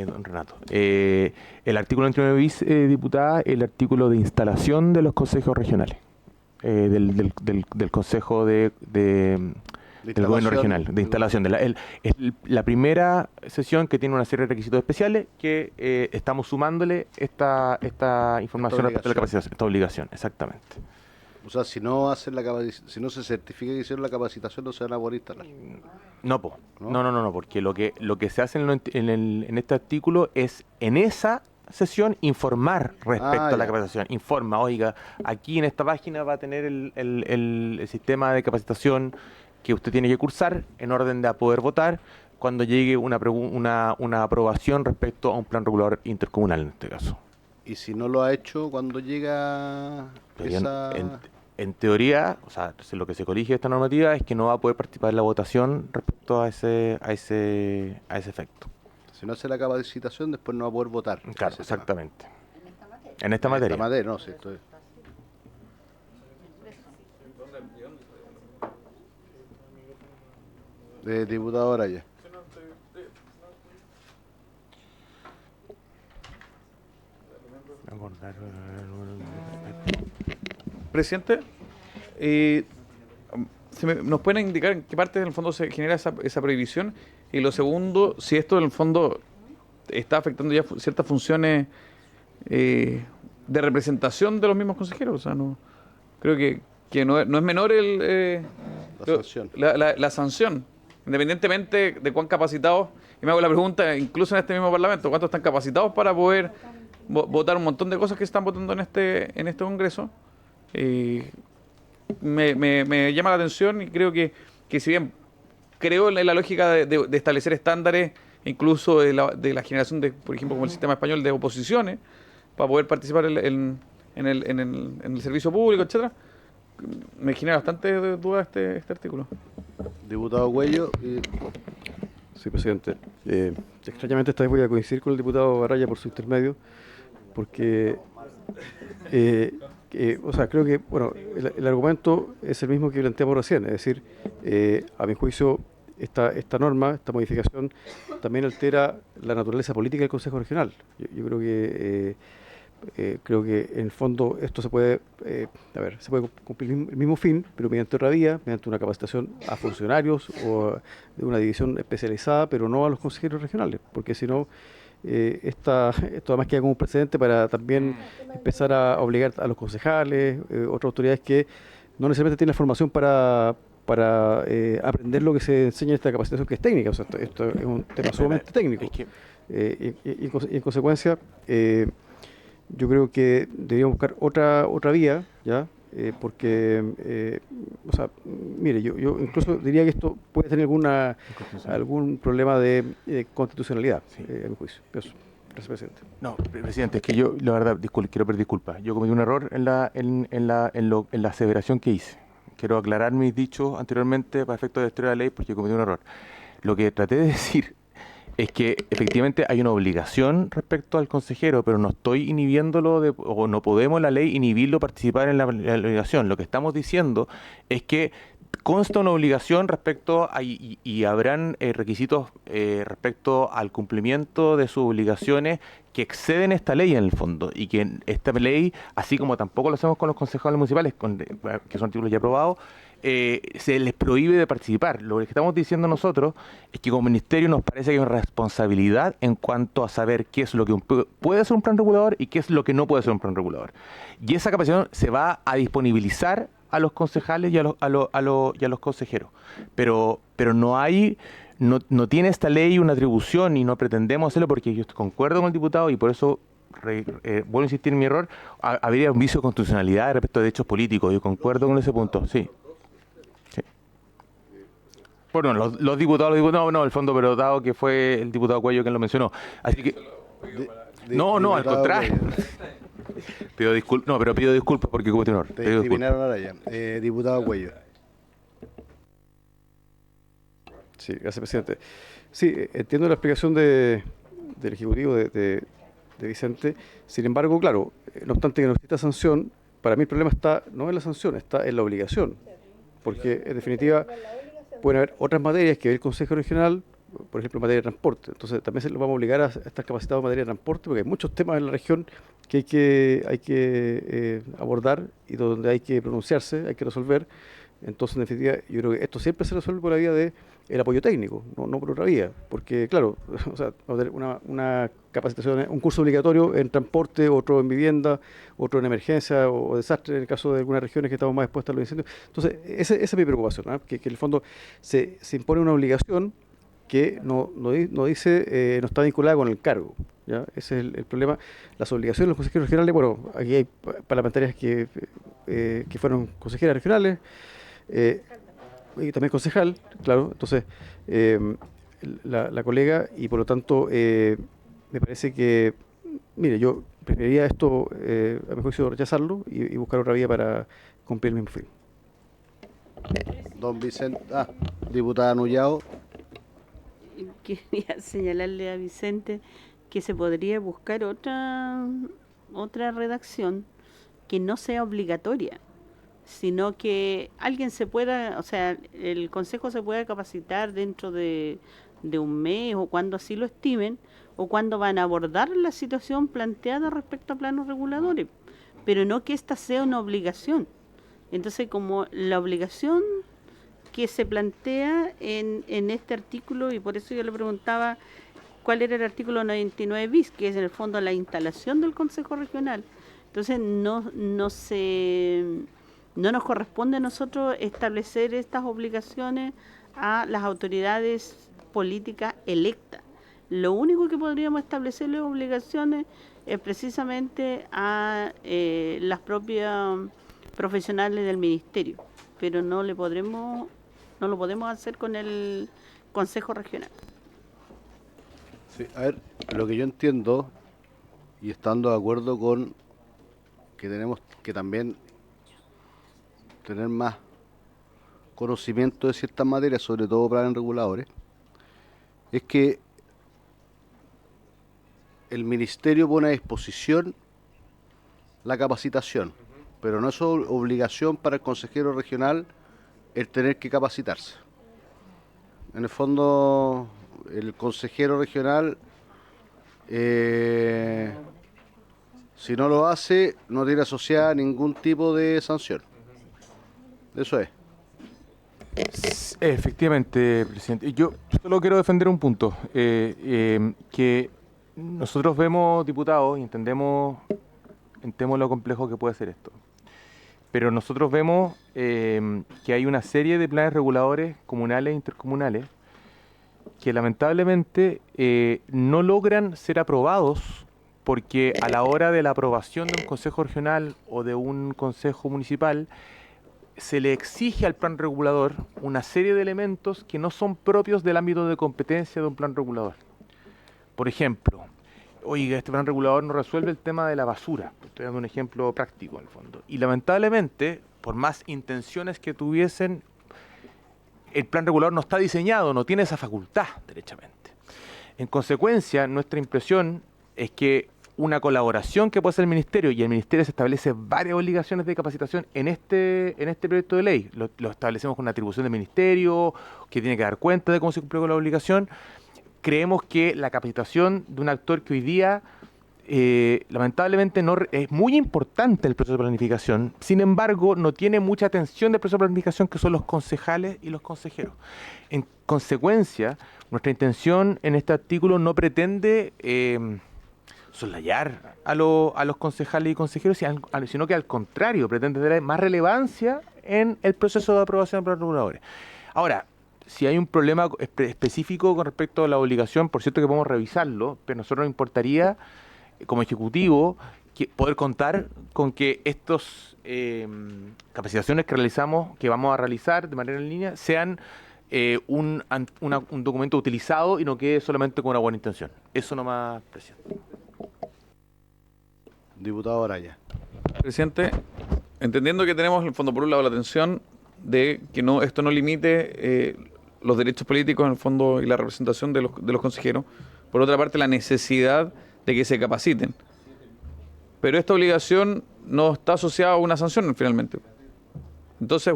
don Renato. El artículo 29 bis, diputada, el artículo de instalación de los consejos regionales, del Consejo del Gobierno Regional, de instalación. La primera sesión que tiene una serie de requisitos especiales que estamos sumándole esta información respecto a la capacitación, esta obligación, exactamente. O sea, si no se certifica que hicieron la capacitación, no se van a poder instalar. No, porque lo que se hace en este artículo es en esa sesión informar respecto a la capacitación. Informa, oiga, aquí en esta página va a tener el sistema de capacitación que usted tiene que cursar en orden de poder votar cuando llegue una aprobación respecto a un plan regulador intercomunal en este caso. ¿Y si no lo ha hecho cuando llega esa...? En teoría, o sea, lo que se corrige de esta normativa es que no va a poder participar en la votación respecto a ese efecto. Si no hace la capacitación, después no va a poder votar. Claro, exactamente. En esta materia. En esta materia, no, sí, esto es. Diputado Araya. Presidente, ¿nos pueden indicar en qué parte del fondo se genera esa prohibición? Y lo segundo, si esto en el fondo está afectando ya ciertas funciones de representación de los mismos consejeros. O sea, no creo que no es menor la sanción, independientemente de cuán capacitados. Y me hago la pregunta, incluso en este mismo Parlamento, ¿cuántos están capacitados para poder votar un montón de cosas que se están votando en este Congreso? Me llama la atención y creo que si bien creo en la lógica de establecer estándares, incluso de la generación de, por ejemplo, como el sistema español de oposiciones, para poder participar en el servicio público, etcétera, me genera bastante duda este artículo. Diputado Cuello. Sí, presidente. Extrañamente esta vez voy a coincidir con el diputado Araya por su intermedio, porque o sea, creo que el argumento es el mismo que planteamos recién, es decir, a mi juicio esta norma, esta modificación también altera la naturaleza política del Consejo Regional. Yo creo que en el fondo esto se puede cumplir el mismo fin, pero mediante otra vía, mediante una capacitación a funcionarios o de una división especializada, pero no a los consejeros regionales, porque si no esto además queda como un precedente para también empezar a obligar a los concejales, otras autoridades que no necesariamente tienen la formación para aprender lo que se enseña en esta capacitación, que es técnica. O sea, esto es un tema sumamente técnico. Y en consecuencia, yo creo que deberíamos buscar otra vía, ¿ya? Porque, o sea, mire, yo incluso diría que esto puede tener algún problema de constitucionalidad, a mi juicio. Eso. Gracias, presidente. No, presidente, es que yo, la verdad, quiero pedir disculpas. Yo cometí un error en la aseveración que hice. Quiero aclarar mis dichos anteriormente para efectos de estudio de la ley porque cometí un error. Lo que traté de decir es que efectivamente hay una obligación respecto al consejero, pero no estoy inhibiéndolo o no podemos la ley inhibirlo participar en la obligación. Lo que estamos diciendo es que consta una obligación respecto a, y habrán requisitos respecto al cumplimiento de sus obligaciones que exceden esta ley en el fondo, y que esta ley, así como tampoco lo hacemos con los concejales municipales, que son artículos ya aprobados, se les prohíbe de participar. Lo que estamos diciendo nosotros es que como ministerio nos parece que hay una responsabilidad en cuanto a saber qué es lo que puede ser un plan regulador y qué es lo que no puede ser un plan regulador. Y esa capacitación se va a disponibilizar a los concejales y a los consejeros. Pero no tiene esta ley una atribución y no pretendemos hacerlo, porque yo concuerdo con el diputado y por eso vuelvo a insistir en mi error. Habría un vicio de constitucionalidad respecto de hechos políticos. Yo concuerdo con ese punto, sí. Bueno, los diputados, no, el fondo, pero dado que fue el diputado Cuello quien lo mencionó. Así que... No, al contrario. Pido disculpas porque cometí un error. Te discriminaron ahora ya. Diputado Cuello. Sí, gracias, presidente. Sí, entiendo la explicación del Ejecutivo de Vicente. Sin embargo, claro, no obstante que no exista sanción, para mí el problema está no en la sanción, está en la obligación. Porque, en definitiva, pueden haber otras materias que ve el Consejo Regional, por ejemplo, en materia de transporte. Entonces, también se los vamos a obligar a estar capacitados en materia de transporte, porque hay muchos temas en la región que hay que abordar y donde hay que pronunciarse, hay que resolver. Entonces, en definitiva, yo creo que esto siempre se resuelve por la vía de el apoyo técnico, no por otra vía. Porque, claro, o sea, una capacitación, un curso obligatorio en transporte, otro en vivienda, otro en emergencia o desastre, en el caso de algunas regiones que estamos más expuestas a los incendios. Entonces, esa es mi preocupación, ¿eh? Que en el fondo se impone una obligación que no dice, no está vinculada con el cargo, ¿ya? Ese es el problema. Las obligaciones de los consejeros regionales, bueno, aquí hay parlamentarias que fueron consejeras regionales, y también concejal, claro. Entonces, la colega, y por lo tanto, me parece que, mire, yo preferiría esto, a mi juicio, rechazarlo y buscar otra vía para cumplir el mismo fin. Don Vicente, diputada Nullao. Quería señalarle a Vicente que se podría buscar otra redacción que no sea obligatoria, sino que alguien se pueda, o sea, el Consejo se pueda capacitar dentro de un mes o cuando así lo estimen, o cuando van a abordar la situación planteada respecto a planos reguladores, pero no que esta sea una obligación. Entonces, como la obligación que se plantea en este artículo, y por eso yo le preguntaba cuál era el artículo 99 bis, que es en el fondo la instalación del Consejo Regional. Entonces no nos corresponde a nosotros establecer estas obligaciones a las autoridades políticas electas. Lo único que podríamos establecerle obligaciones es precisamente a las propias profesionales del ministerio, pero no lo podemos hacer con el Consejo Regional. Sí, a ver, lo que yo entiendo, y estando de acuerdo con que tenemos que también tener más conocimiento de ciertas materias, sobre todo planes reguladores, es que el ministerio pone a disposición la capacitación, pero no es obligación para el consejero regional el tener que capacitarse. En el fondo, el consejero regional, si no lo hace, no tiene asociada ningún tipo de sanción. Eso es. Efectivamente, presidente. Yo solo quiero defender un punto, que Nosotros vemos, diputados, y entendemos lo complejo que puede ser esto. Pero nosotros vemos que hay una serie de planes reguladores comunales e intercomunales que lamentablemente no logran ser aprobados porque a la hora de la aprobación de un consejo regional o de un consejo municipal se le exige al plan regulador una serie de elementos que no son propios del ámbito de competencia de un plan regulador. Por ejemplo, oiga, este plan regulador no resuelve el tema de la basura. Estoy dando un ejemplo práctico, en el fondo. Y lamentablemente, por más intenciones que tuviesen, el plan regulador no está diseñado, no tiene esa facultad, derechamente. En consecuencia, nuestra impresión es que una colaboración que puede hacer el Ministerio, y el Ministerio se establece varias obligaciones de capacitación en este proyecto de ley. Lo establecemos con una atribución del Ministerio, que tiene que dar cuenta de cómo se cumplió con la obligación. Creemos que la capacitación de un actor que hoy día, lamentablemente, es muy importante el proceso de planificación, sin embargo, no tiene mucha atención del proceso de planificación, que son los concejales y los consejeros. En consecuencia, nuestra intención en este artículo no pretende soslayar a los concejales y consejeros, sino que al contrario, pretende tener más relevancia en el proceso de aprobación de los reguladores. Ahora, si hay un problema específico con respecto a la obligación, por cierto que podemos revisarlo, pero a nosotros nos importaría, como Ejecutivo, poder contar con que estas capacitaciones que vamos a realizar de manera en línea, sean un documento utilizado y no quede solamente con una buena intención. Eso nomás, presidente. Diputado Araya. Presidente, entendiendo que tenemos en el fondo por un lado la atención de que esto no limite los derechos políticos en el fondo y la representación de los consejeros, por otra parte la necesidad de que se capaciten. Pero esta obligación no está asociada a una sanción finalmente. Entonces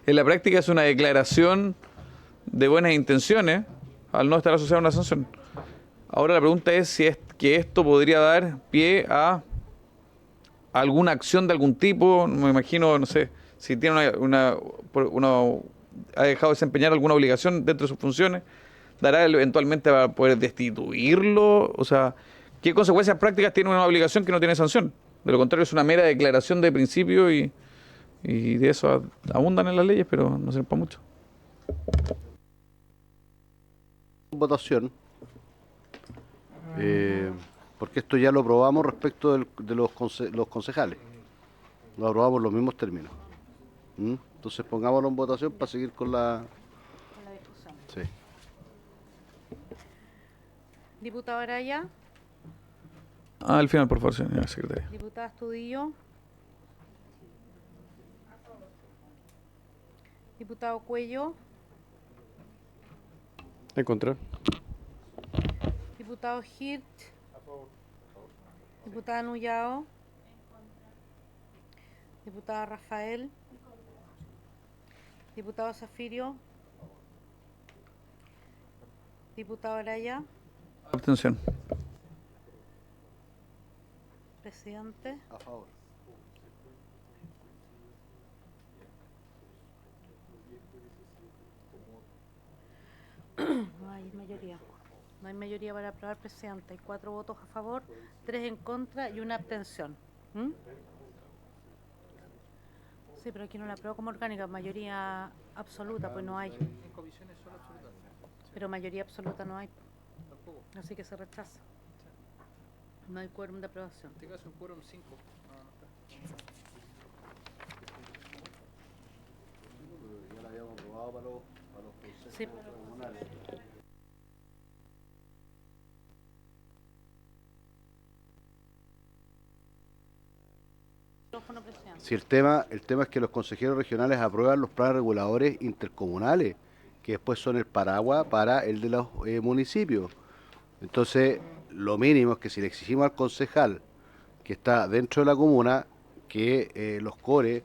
en la práctica es una declaración de buenas intenciones al no estar asociada a una sanción. Ahora la pregunta es si es que esto podría dar pie a alguna acción de algún tipo. Me imagino, no sé, si tiene ha dejado de desempeñar alguna obligación dentro de sus funciones, dará eventualmente para poder destituirlo. O sea, ¿qué consecuencias prácticas tiene una obligación que no tiene sanción? De lo contrario, es una mera declaración de principio y de eso abundan en las leyes, pero no sirve para mucho. Votación. Porque esto ya lo aprobamos respecto de los concejales. Lo aprobamos en los mismos términos. Entonces pongámoslo en votación para seguir con la discusión. Sí. Diputado Araya. Al final, por favor, señora secretaria. Diputada Astudillo. Diputado Cuello. En contra. Diputado Hirt. Diputada Nullao. Diputada Rafael. Diputado Zafirio. Diputado Araya. Abstención. Presidente. A favor. No hay mayoría. No hay mayoría para aprobar, presidente. Hay 4 votos a favor, 3 en contra y una abstención. Sí, pero aquí no la apruebo como orgánica, mayoría absoluta, pues no hay. En comisiones son absolutas. Pero mayoría absoluta no hay. Así que se rechaza. No hay quórum de aprobación. En este caso un quórum 5. Ya la habíamos aprobado para los consejos Sí. comunales. Micrófono, presidente. Si el tema es que los consejeros regionales aprueban los planes reguladores intercomunales, que después son el paraguas para el de los municipios. Entonces, lo mínimo es que si le exigimos al concejal que está dentro de la comuna, que los CORE,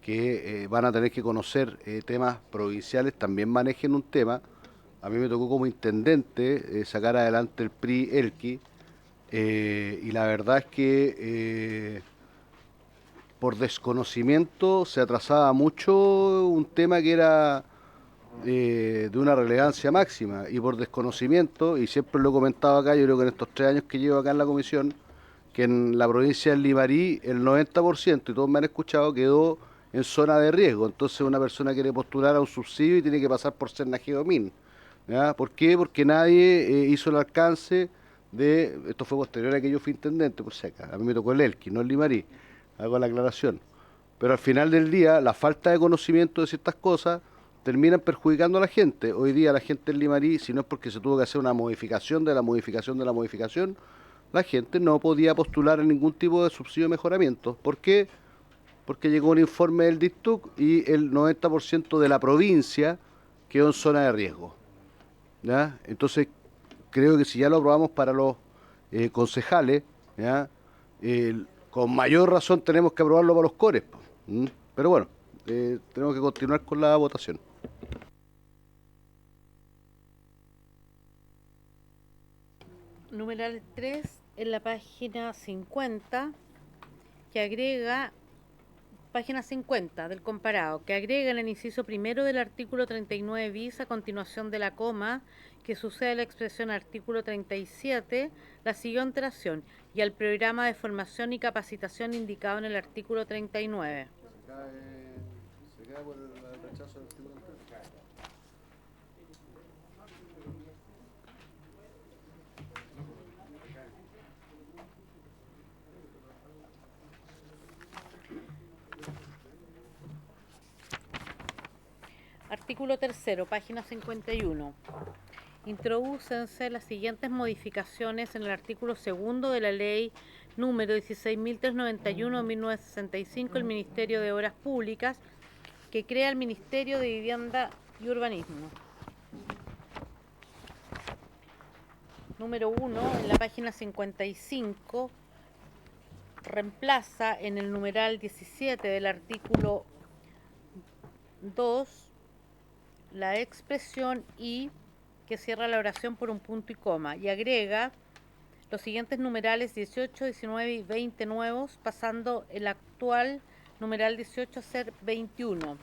que van a tener que conocer temas provinciales, también manejen un tema. A mí me tocó como intendente sacar adelante el PRI-ELQI, y la verdad es que por desconocimiento se atrasaba mucho un tema que era de una relevancia máxima y por desconocimiento, y siempre lo he comentado acá, yo creo que en estos 3 años que llevo acá en la comisión, que en la provincia del Limarí el 90%, y todos me han escuchado, quedó en zona de riesgo. Entonces una persona quiere postular a un subsidio y tiene que pasar por Cernajedomín. ¿Ya? ¿Por qué? Porque nadie hizo el alcance de... Esto fue posterior a que yo fui intendente, por si acá. A mí me tocó el Elqui, no el Limarí. Hago la aclaración. Pero al final del día, la falta de conocimiento de ciertas cosas terminan perjudicando a la gente. Hoy día la gente en Limarí, si no es porque se tuvo que hacer una modificación de la modificación de la modificación, la gente no podía postular en ningún tipo de subsidio de mejoramiento. ¿Por qué? Porque llegó un informe del DICTUC y el 90% de la provincia quedó en zona de riesgo. ¿Ya? Entonces, creo que si ya lo aprobamos para los concejales, ¿ya? Con mayor razón tenemos que aprobarlo para los cores. Pero bueno, tenemos que continuar con la votación. Numeral 3 en la página 50, que agrega, página 50 del comparado, que agrega en el inciso primero del artículo 39 bis, a continuación de la coma, que sucede a la expresión artículo 37, la siguiente oración, y al programa de formación y capacitación indicado en el artículo 39. ¿Se queda por el rechazo del artículo 39? Artículo 3º, página 51. Introdúcense las siguientes modificaciones en el artículo 2º de la ley número 16.391/1965, el Ministerio de Obras Públicas, que crea el Ministerio de Vivienda y Urbanismo. Número 1, en la página 55, reemplaza en el numeral 17 del artículo 2 la expresión y, que cierra la oración por un punto y coma, y agrega los siguientes numerales 18, 19 y 20 nuevos, pasando el actual numeral 18 a ser 21.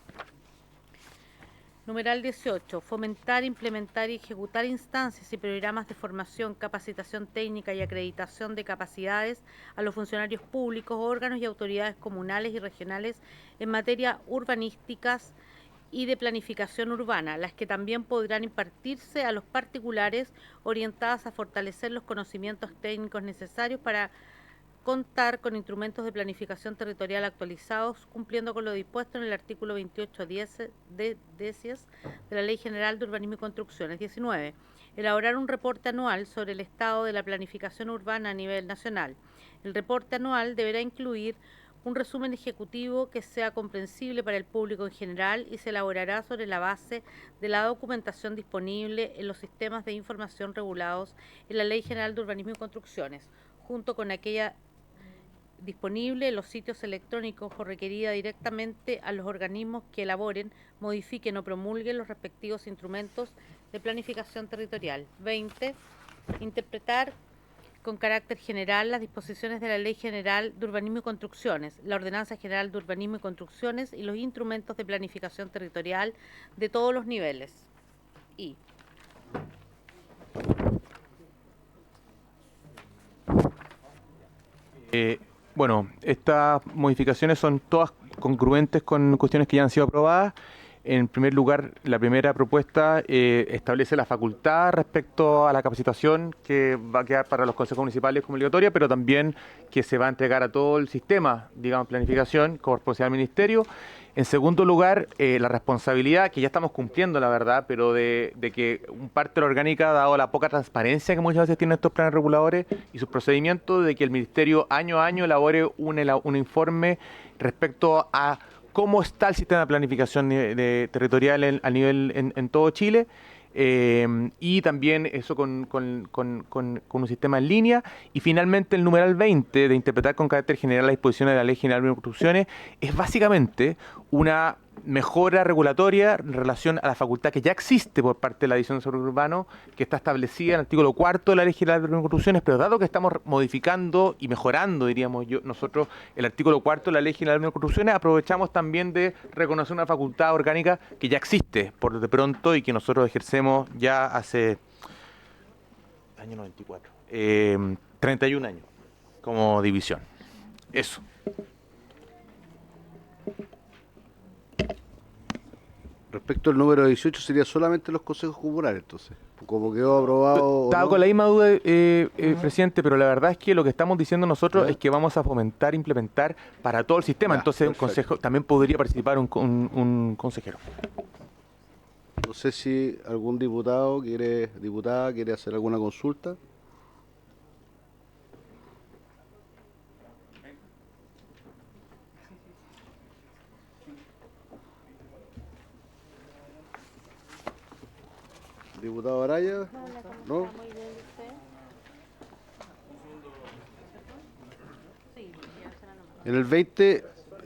Numeral 18. Fomentar, implementar y ejecutar instancias y programas de formación, capacitación técnica y acreditación de capacidades a los funcionarios públicos, órganos y autoridades comunales y regionales en materia urbanísticas y de planificación urbana, las que también podrán impartirse a los particulares, orientadas a fortalecer los conocimientos técnicos necesarios para contar con instrumentos de planificación territorial actualizados, cumpliendo con lo dispuesto en el artículo 28.10 de la Ley General de Urbanismo y Construcciones. 19. Elaborar un reporte anual sobre el estado de la planificación urbana a nivel nacional. El reporte anual deberá incluir un resumen ejecutivo que sea comprensible para el público en general y se elaborará sobre la base de la documentación disponible en los sistemas de información regulados en la Ley General de Urbanismo y Construcciones, junto con aquella disponible en los sitios electrónicos o requerida directamente a los organismos que elaboren, modifiquen o promulguen los respectivos instrumentos de planificación territorial. 20. Interpretar con carácter general las disposiciones de la Ley General de Urbanismo y Construcciones, la Ordenanza General de Urbanismo y Construcciones y los instrumentos de planificación territorial de todos los niveles. Y bueno, estas modificaciones son todas congruentes con cuestiones que ya han sido aprobadas. En primer lugar, la primera propuesta establece la facultad respecto a la capacitación que va a quedar para los consejos municipales como obligatoria, pero también que se va a entregar a todo el sistema, digamos, planificación como responsabilidad del ministerio. En segundo lugar, la responsabilidad, que ya estamos cumpliendo, la verdad, pero de que un parte de la orgánica, dado la poca transparencia que muchas veces tienen estos planes reguladores y sus procedimientos, de que el ministerio año a año elabore un informe respecto a cómo está el sistema de planificación territorial a nivel en todo Chile, y también eso con un sistema en línea. Y finalmente el numeral 20 de interpretar con carácter general las disposiciones de la Ley General de Construcciones es básicamente una mejora regulatoria en relación a la facultad que ya existe por parte de la División de Desarrollo Urbano, que está establecida en el artículo 4 de la Ley General de Construcciones, pero dado que estamos modificando y mejorando, diríamos nosotros, el artículo 4 de la Ley General de Construcciones, aprovechamos también de reconocer una facultad orgánica que ya existe por de pronto y que nosotros ejercemos ya hace año 94, 31 años como división. Eso. Respecto al número 18 sería solamente los consejos comunales, entonces, como quedó aprobado. Estaba con la misma duda, presidente, pero la verdad es que lo que estamos diciendo nosotros es que vamos a fomentar, implementar para todo el sistema. Ya, Entonces, un perfecto. consejo también podría participar un consejero. No sé si algún diputada quiere hacer alguna consulta. Diputado Araya, ¿no? En el 20,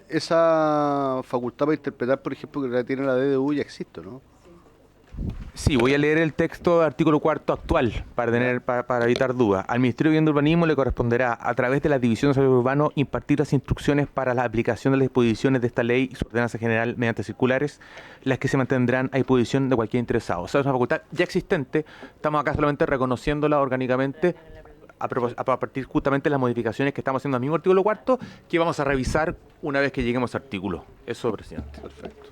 esa facultad para interpretar, por ejemplo, que la tiene la DDU ya existe, ¿no? Sí, voy a leer el texto del artículo 4 actual para evitar dudas. Al Ministerio de Vivienda y Urbanismo le corresponderá, a través de la División de Desarrollo Urbano, impartir las instrucciones para la aplicación de las disposiciones de esta ley y su ordenanza general mediante circulares, las que se mantendrán a disposición de cualquier interesado. O sea, es una facultad ya existente, estamos acá solamente reconociéndola orgánicamente a partir justamente de las modificaciones que estamos haciendo al mismo artículo 4, que vamos a revisar una vez que lleguemos al artículo. Eso, presidente. Perfecto.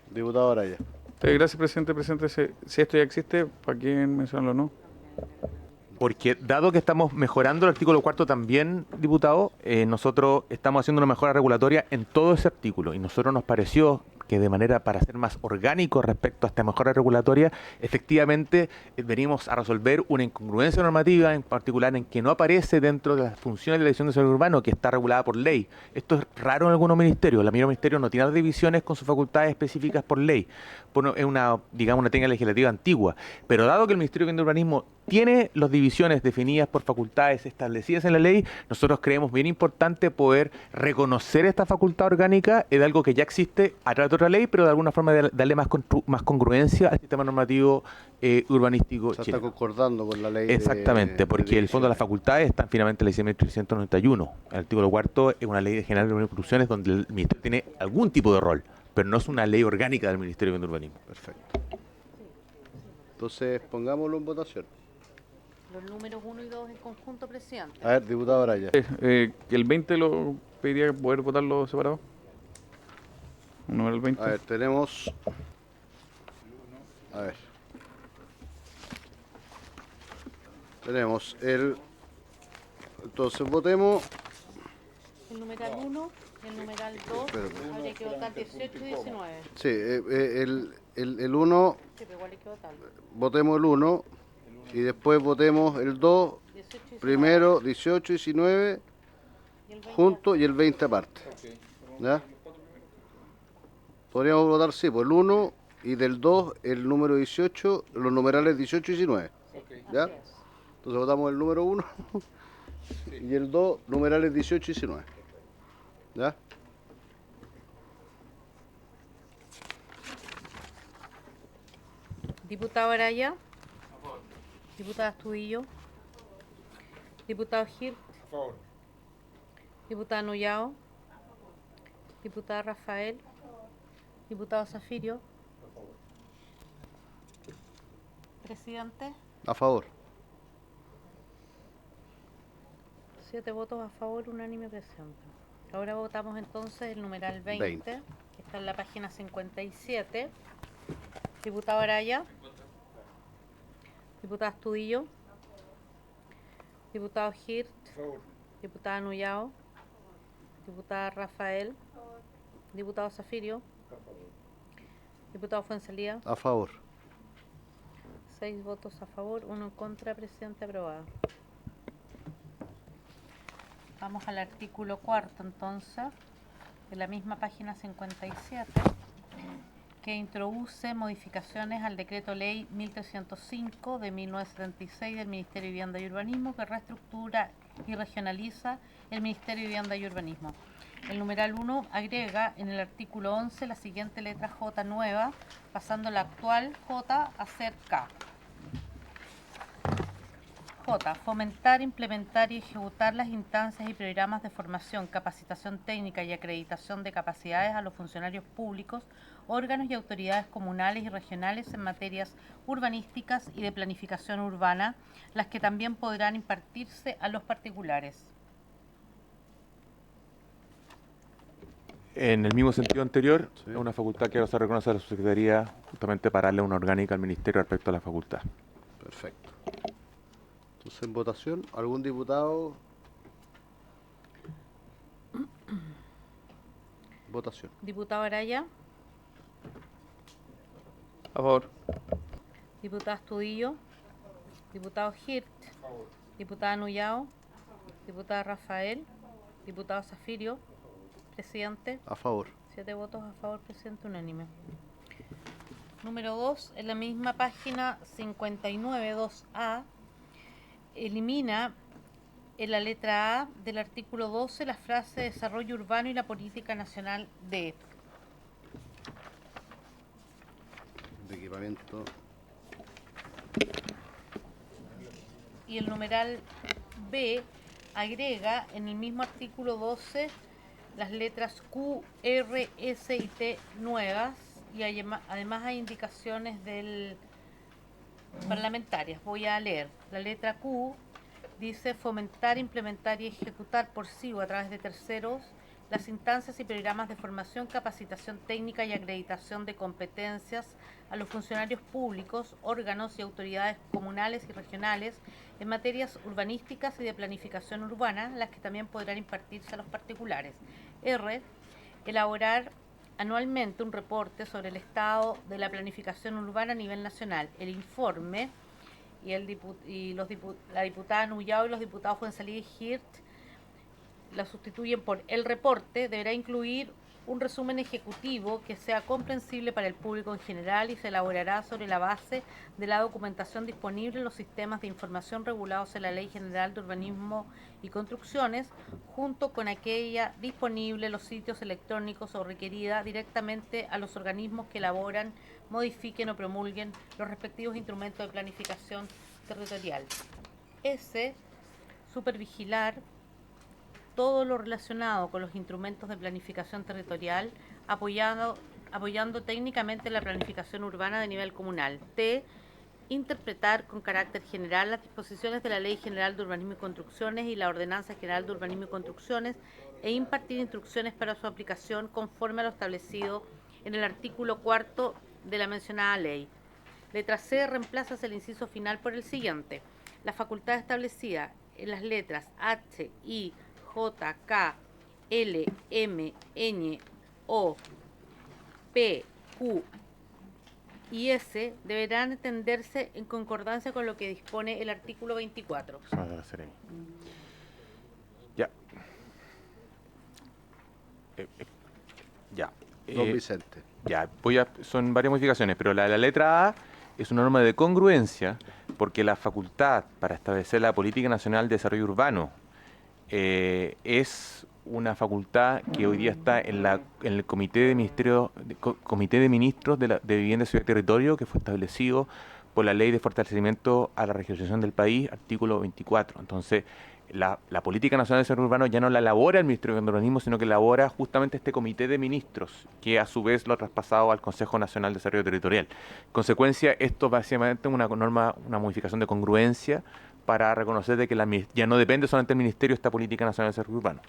Diputado Araya. Gracias, presidente. Presidente, si esto ya existe, ¿para qué mencionarlo no? Porque dado que estamos mejorando el artículo 4 también, diputado, nosotros estamos haciendo una mejora regulatoria en todo ese artículo y nosotros nos pareció que de manera para ser más orgánico respecto a esta mejora regulatoria, efectivamente venimos a resolver una incongruencia normativa, en particular en que no aparece dentro de las funciones de la División de Desarrollo Urbano, que está regulada por ley. Esto es raro en algunos ministerios. La mayoría de los ministerios no tienen las divisiones con sus facultades específicas por ley. Bueno, es una técnica legislativa antigua. Pero dado que el Ministerio de Vivienda y Urbanismo tiene las divisiones definidas por facultades establecidas en la ley, nosotros creemos bien importante poder reconocer esta facultad orgánica de algo que ya existe a través de otra ley, pero de alguna forma darle más congruencia al sistema normativo urbanístico O sea, está chileno. concordando con la ley. Exactamente, porque el fondo de las facultades están finalmente en la ley 1391. El artículo 4 es una ley general de instituciones donde el Ministerio tiene algún tipo de rol, pero no es una ley orgánica del Ministerio de Urbanismo. Perfecto. Entonces, pongámoslo en votación. Los números 1 y 2 en conjunto, presidente. A ver, diputado Araya. ¿El 20 lo pediría poder votarlo separado? ¿Un número el 20? A ver, tenemos... A ver. Tenemos el... Entonces, votemos... El numeral 1, el numeral 2, Espérate. habría que votar 18 y 19. Sí, el 1, Sí, pero igual hay que votarlo. votemos el 1 y después votemos el 2, 18 y 19. primero 18 y 19 Y el 20 juntos y el 20 aparte. ¿Ya? Podríamos votar, sí, por el 1 y del 2 el número 18, los numerales 18 y 19. ¿Ya? Entonces votamos el número 1 y el 2, numerales 18 y 19. ¿Ya? Diputado Araya. Diputada Astudillo. Diputado Hirt. Diputada Nullao. Diputada Rafael. Diputado Zafirio. Presidente. A favor. 7 votos a favor, unánime presente. Ahora votamos entonces el numeral 20, que está en la página 57. Diputado Araya. Diputada Astudillo. Diputado Hirt. Diputada Nullao. Diputada Rafael. Diputado Zafirio. Diputado Fuenzalía. A favor. 6 votos a favor, 1 en contra, presidente aprobado. Vamos al artículo 4 entonces, de la misma página 57, que introduce modificaciones al decreto ley 1305 de 1976 del Ministerio de Vivienda y Urbanismo, que reestructura y regionaliza el Ministerio de Vivienda y Urbanismo. El numeral 1 agrega en el artículo 11 la siguiente letra J nueva, pasando la actual J a ser K. J. Fomentar, implementar y ejecutar las instancias y programas de formación, capacitación técnica y acreditación de capacidades a los funcionarios públicos, órganos y autoridades comunales y regionales en materias urbanísticas y de planificación urbana, las que también podrán impartirse a los particulares. En el mismo sentido anterior, es una facultad que ahora se reconoce a la subsecretaría justamente para darle una orgánica al ministerio respecto a la facultad. Perfecto. Entonces, en votación, ¿algún diputado? Votación. Diputado Araya, A favor. diputado Astudillo, diputado Hirt, diputada Nuyao, diputada Rafael, diputado Zafirio, presidente. A favor. 7 votos a favor, presidente unánime. Número 2, en la misma página 59, 2A, elimina en la letra A del artículo 12 la frase desarrollo urbano y la política nacional de equipamiento. Y el numeral B agrega en el mismo artículo 12 las letras Q, R, S y T nuevas, y además hay indicaciones parlamentarias. Voy a leer. La letra Q dice fomentar, implementar y ejecutar por sí o a través de terceros las instancias y programas de formación, capacitación técnica y acreditación de competencias a los funcionarios públicos, órganos y autoridades comunales y regionales en materias urbanísticas y de planificación urbana, las que también podrán impartirse a los particulares. R. Elaborar anualmente un reporte sobre el estado de la planificación urbana a nivel nacional. El informe la diputada Nuyao y los diputados Fuenzalía y Hirt la sustituyen por el reporte, deberá incluir un resumen ejecutivo que sea comprensible para el público en general y se elaborará sobre la base de la documentación disponible en los sistemas de información regulados en la Ley General de Urbanismo y Construcciones, junto con aquella disponible en los sitios electrónicos o requerida directamente a los organismos que elaboran, modifiquen o promulguen los respectivos instrumentos de planificación territorial. S. Supervigilar todo lo relacionado con los instrumentos de planificación territorial, apoyando técnicamente la planificación urbana de nivel comunal. T. Interpretar con carácter general las disposiciones de la Ley General de Urbanismo y Construcciones y la Ordenanza General de Urbanismo y Construcciones e impartir instrucciones para su aplicación conforme a lo establecido en el artículo 4 de la mencionada ley. Letra C. Reemplazas el inciso final por el siguiente. La facultad establecida en las letras H, I, J, K, L, M, N, O, P, Q y S deberán entenderse en concordancia con lo que dispone el artículo 24. Ya. Ya. Don Vicente. Ya, son varias modificaciones, pero la letra A es una norma de congruencia porque la facultad para establecer la Política Nacional de Desarrollo Urbano es una facultad que hoy día está en el Comité de Ministros de Vivienda, Ciudad y Territorio, que fue establecido por la Ley de Fortalecimiento a la Regionalización del País, artículo 24. Entonces, la Política Nacional de Desarrollo Urbano ya no la elabora el Ministerio de Urbanismo, sino que elabora justamente este Comité de Ministros, que a su vez lo ha traspasado al Consejo Nacional de Desarrollo Territorial. En consecuencia, esto básicamente es una modificación de congruencia para reconocer de que ya no depende solamente del Ministerio esta Política Nacional de Desarrollo Urbano.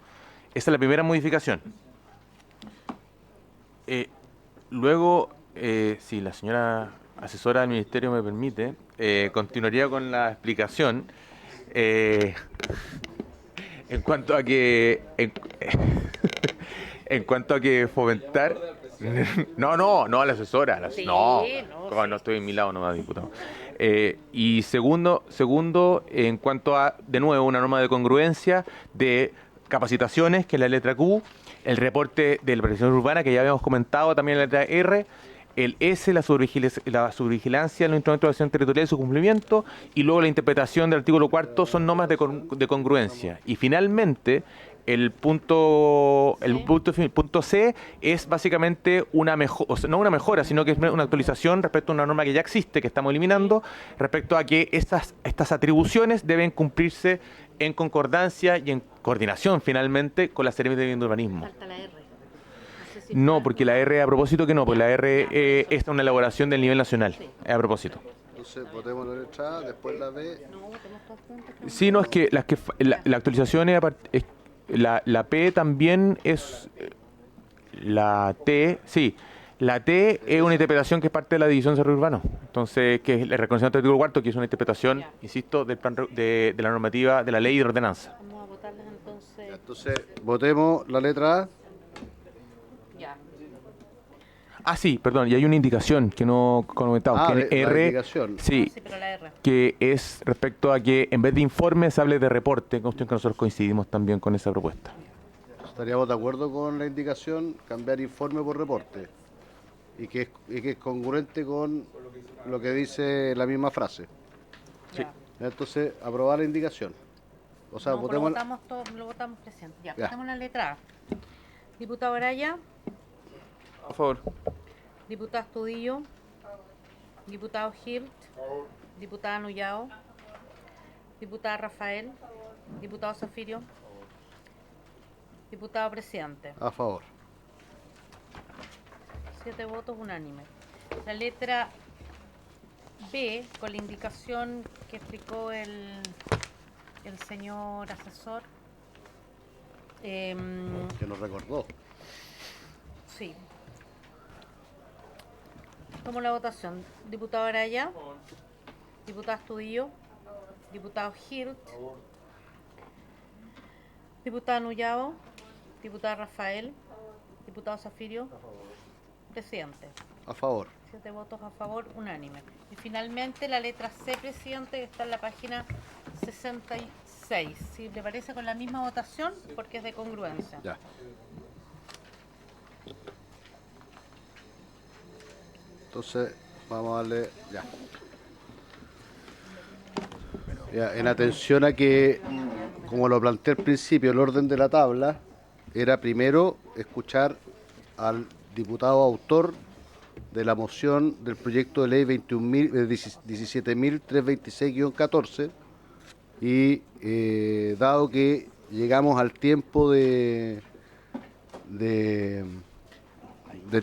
Esa es la primera modificación. Luego, si la señora asesora del Ministerio me permite, continuaría con la explicación en cuanto a que fomentar. No, la asesora. No estoy en mi lado nomás, diputado. Y segundo, en cuanto a, de nuevo, una norma de congruencia de capacitaciones, que es la letra Q, el reporte de la planificación urbana, que ya habíamos comentado, también la letra R, el S, la subvigilancia en los instrumentos de acción territorial y su cumplimiento, y luego la interpretación del artículo 4 son normas de congruencia. Y finalmente, el punto C es básicamente una mejora, o sea, no una mejora, sino que es una actualización respecto a una norma que ya existe, que estamos eliminando, respecto a que estas atribuciones deben cumplirse en concordancia y en coordinación finalmente con la Seremi de Vivienda y Urbanismo. Falta la R. sé si No, está- porque la R, a propósito que no, porque la R es una elaboración del nivel nacional, a propósito. Entonces votemos la letra A, después la B. No, votemos todas juntas, creo. Sí, no, es que la actualización la P también es la T, sí. La T es una interpretación que es parte de la División de Desarrollo Urbano. Entonces, que es el reconocimiento del artículo 4, que es una interpretación, insisto, del plan de la normativa de la ley de ordenanza. Vamos a votarlas entonces. Entonces votemos la letra A. Ya. Ah, sí, perdón, y hay una indicación que no comentamos, que en la R, indicación. sí, Sí, pero la R. que es respecto a que en vez de informe se hable de reporte, cuestión que nosotros coincidimos también con esa propuesta. ¿Estaríamos de acuerdo con la indicación cambiar informe por reporte? Y que es congruente con lo que dice la misma frase. Sí. Entonces, aprobar la indicación. O sea, No, pero votemos... lo votamos presente. Ya, Ya. votamos la letra A. Diputado Araya, A favor. diputado Astudillo, diputado Hirt, diputada Nuyao, diputada Rafael, diputado Zafirio, diputado presidente. A favor. 7 votos unánime. La letra B, con la indicación que explicó el señor asesor. Que nos recordó. Sí. Tomo la votación. Diputado Araya, diputado Astudillo, diputado Hirt, diputada Nuyao, diputada Rafael, diputado Zafirio, presidente. A favor. 7 votos a favor, unánime. Y finalmente la letra C, presidente, que está en la página 66. Si le parece, con la misma votación, porque es de congruencia. Ya. Entonces, vamos a darle... Ya. Ya, en atención a que, como lo planteé al principio, el orden de la tabla era primero escuchar al diputado autor de la moción del proyecto de ley 17.326-14 y dado que llegamos al tiempo de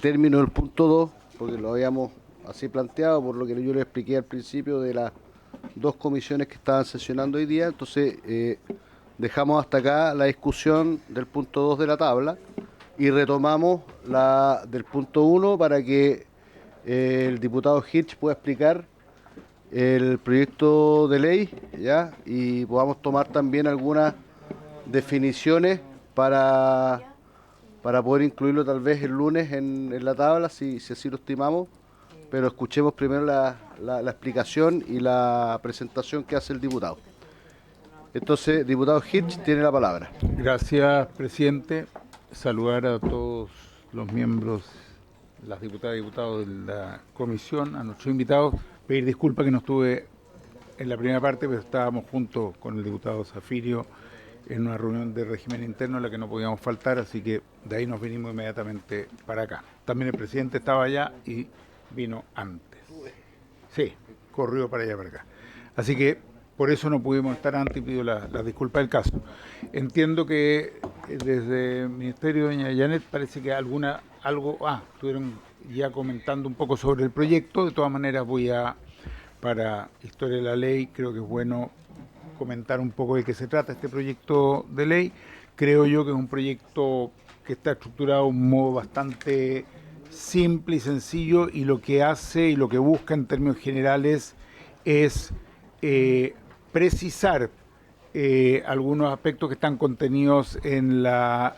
término del punto 2, porque lo habíamos así planteado, por lo que yo le expliqué al principio de las dos comisiones que estaban sesionando hoy día, entonces dejamos hasta acá la discusión del punto 2 de la tabla y retomamos la del punto 1 para que el diputado Hirsch pueda explicar el proyecto de ley, ¿ya? Y podamos tomar también algunas definiciones para poder incluirlo tal vez el lunes en la tabla, si así lo estimamos, pero escuchemos primero la explicación y la presentación que hace el diputado. Entonces, diputado Hirsch tiene la palabra. Gracias, presidente. Saludar a todos los miembros, las diputadas y diputados de la comisión, a nuestros invitados. Pedir disculpas que no estuve en la primera parte, pero estábamos juntos con el diputado Zafirio en una reunión de régimen interno en la que no podíamos faltar, así que de ahí nos vinimos inmediatamente para acá. También el presidente estaba allá y vino antes. Sí, corrió para allá para acá. Así que por eso no pudimos estar antes y pido la disculpa del caso. Entiendo que desde el Ministerio de doña Janet parece que estuvieron ya comentando un poco sobre el proyecto. De todas maneras para Historia de la Ley, creo que es bueno comentar un poco de qué se trata este proyecto de ley. Creo yo que es un proyecto que está estructurado de un modo bastante simple y sencillo, y lo que hace y lo que busca en términos generales es precisar algunos aspectos que están contenidos en la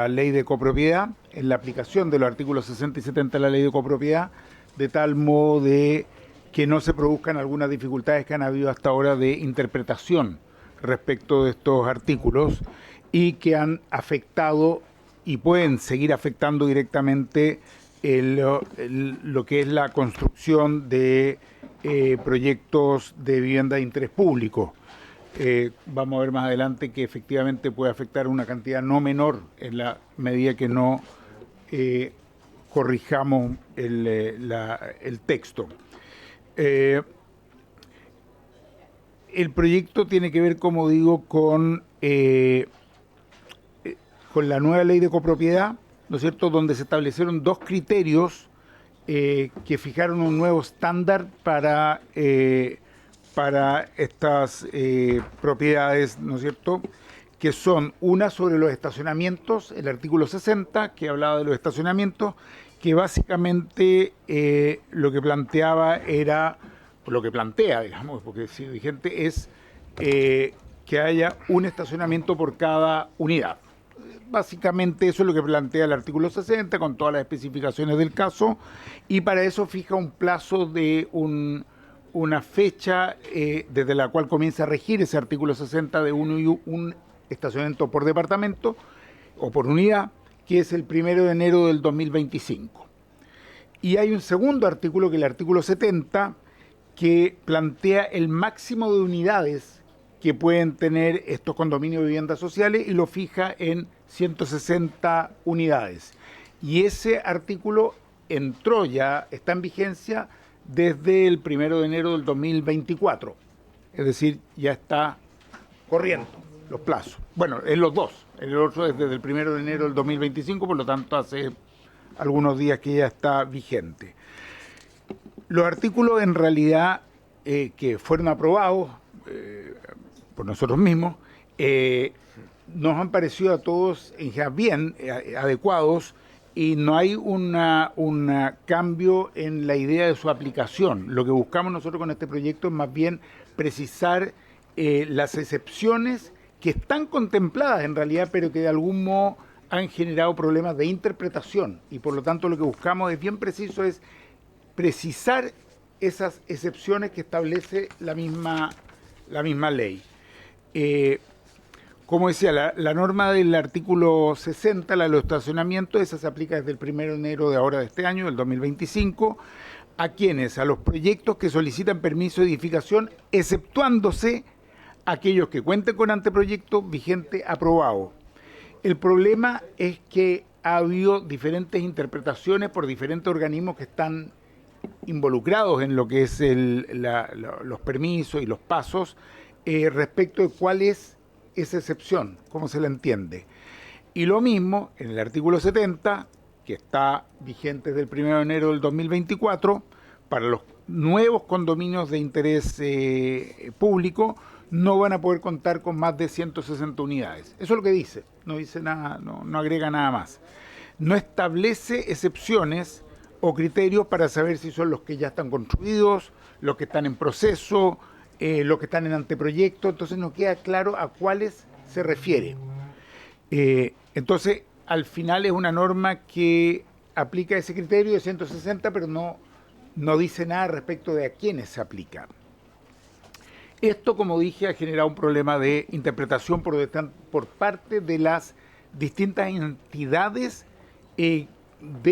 ley de copropiedad, en la aplicación de los artículos 60 y 70 de la ley de copropiedad, de tal modo de que no se produzcan algunas dificultades que han habido hasta ahora de interpretación respecto de estos artículos y que han afectado y pueden seguir afectando directamente lo que es la construcción de proyectos de vivienda de interés público. Vamos a ver más adelante que efectivamente puede afectar una cantidad no menor en la medida que no corrijamos el texto. El proyecto tiene que ver, como digo, con la nueva ley de copropiedad, ¿no es cierto?, donde se establecieron dos criterios que fijaron un nuevo estándar para estas propiedades, ¿no es cierto?, que son una sobre los estacionamientos, el artículo 60, que hablaba de los estacionamientos, que básicamente lo que planteaba era, lo que plantea, digamos, porque sigue vigente, es que haya un estacionamiento por cada unidad. Básicamente eso es lo que plantea el artículo 60 con todas las especificaciones del caso, y para eso fija un plazo de una fecha desde la cual comienza a regir ese artículo 60 de un estacionamiento por departamento o por unidad, que es el 1 de enero del 2025. Y hay un segundo artículo, que es el artículo 70, que plantea el máximo de unidades que pueden tener estos condominios de viviendas sociales y lo fija en 160 unidades. Y ese artículo entró ya, está en vigencia desde el 1 de enero del 2024. Es decir, ya está corriendo los plazos. Bueno, en los dos. El otro es desde el 1 de enero del 2025, por lo tanto hace algunos días que ya está vigente. Los artículos en realidad que fueron aprobados por nosotros mismos nos han parecido a todos ya bien adecuados, y no hay un cambio en la idea de su aplicación. Lo que buscamos nosotros con este proyecto es más bien precisar las excepciones que están contempladas en realidad, pero que de algún modo han generado problemas de interpretación, y por lo tanto lo que buscamos es bien preciso, es precisar esas excepciones que establece la misma ley. Como decía, la norma del artículo 60, la de los estacionamientos, esa se aplica desde el 1 de enero de ahora de este año, del 2025, ¿a quiénes? A los proyectos que solicitan permiso de edificación, exceptuándose aquellos que cuenten con anteproyecto vigente aprobado. El problema es que ha habido diferentes interpretaciones por diferentes organismos que están involucrados en lo que es los permisos y los pasos respecto de cuál es esa excepción, cómo se la entiende. Y lo mismo en el artículo 70, que está vigente desde el 1 de enero del 2024, para los nuevos condominios de interés público no van a poder contar con más de 160 unidades. Eso es lo que dice, no dice nada, no agrega nada más. No establece excepciones o criterios para saber si son los que ya están construidos, los que están en proceso, los que están en anteproyecto, entonces no queda claro a cuáles se refiere. Entonces, al final es una norma que aplica ese criterio de 160, pero no dice nada respecto de a quiénes se aplica. Esto, como dije, ha generado un problema de interpretación por parte de las distintas entidades de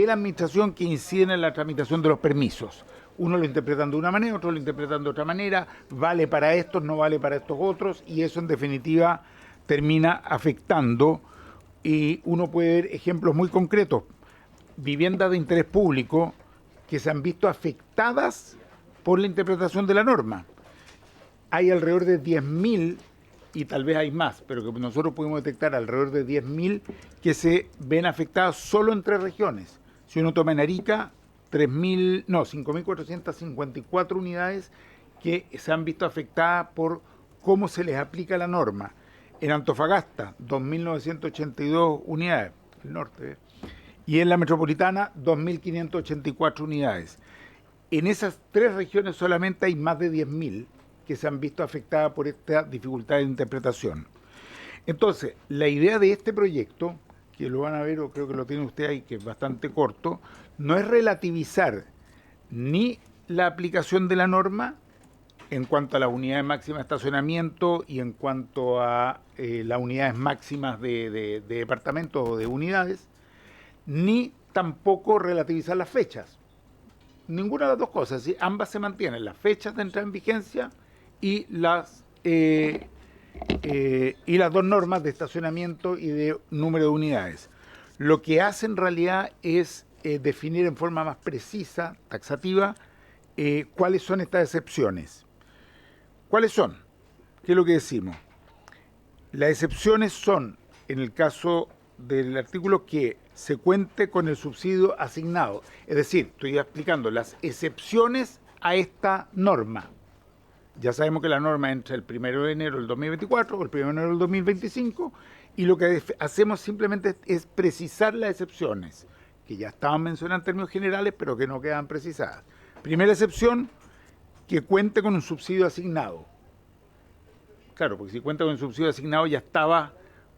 la administración que inciden en la tramitación de los permisos. Uno lo interpretan de una manera, otro lo interpretan de otra manera, vale para estos, no vale para estos otros, y eso en definitiva termina afectando, y uno puede ver ejemplos muy concretos, viviendas de interés público que se han visto afectadas por la interpretación de la norma. Hay alrededor de 10.000, y tal vez hay más, pero que nosotros pudimos detectar alrededor de 10.000 que se ven afectadas solo en 3 regiones. Si uno toma en Arica, 5.454 unidades que se han visto afectadas por cómo se les aplica la norma. En Antofagasta, 2.982 unidades, el norte, y en la metropolitana, 2.584 unidades. En esas 3 regiones solamente hay más de 10.000 que se han visto afectadas por esta dificultad de interpretación. Entonces, la idea de este proyecto, que lo van a ver, o creo que lo tiene usted ahí, que es bastante corto, no es relativizar ni la aplicación de la norma en cuanto a las unidades máximas de estacionamiento y en cuanto a las unidades máximas de departamentos o de unidades, ni tampoco relativizar las fechas. Ninguna de las dos cosas, ¿sí? Ambas se mantienen, las fechas de entrada en vigencia y las dos normas de estacionamiento y de número de unidades. Lo que hace en realidad es definir en forma más precisa, taxativa, cuáles son estas excepciones. ¿Cuáles son? ¿Qué es lo que decimos? Las excepciones son, en el caso del artículo, que se cuente con el subsidio asignado. Es decir, estoy explicando las excepciones a esta norma. Ya sabemos que la norma entra el 1 de enero del 2024 o el 1 de enero del 2025 y lo que hacemos simplemente es precisar las excepciones, que ya estaban mencionadas en términos generales, pero que no quedan precisadas. Primera excepción, que cuente con un subsidio asignado. Claro, porque si cuenta con un subsidio asignado ya estaba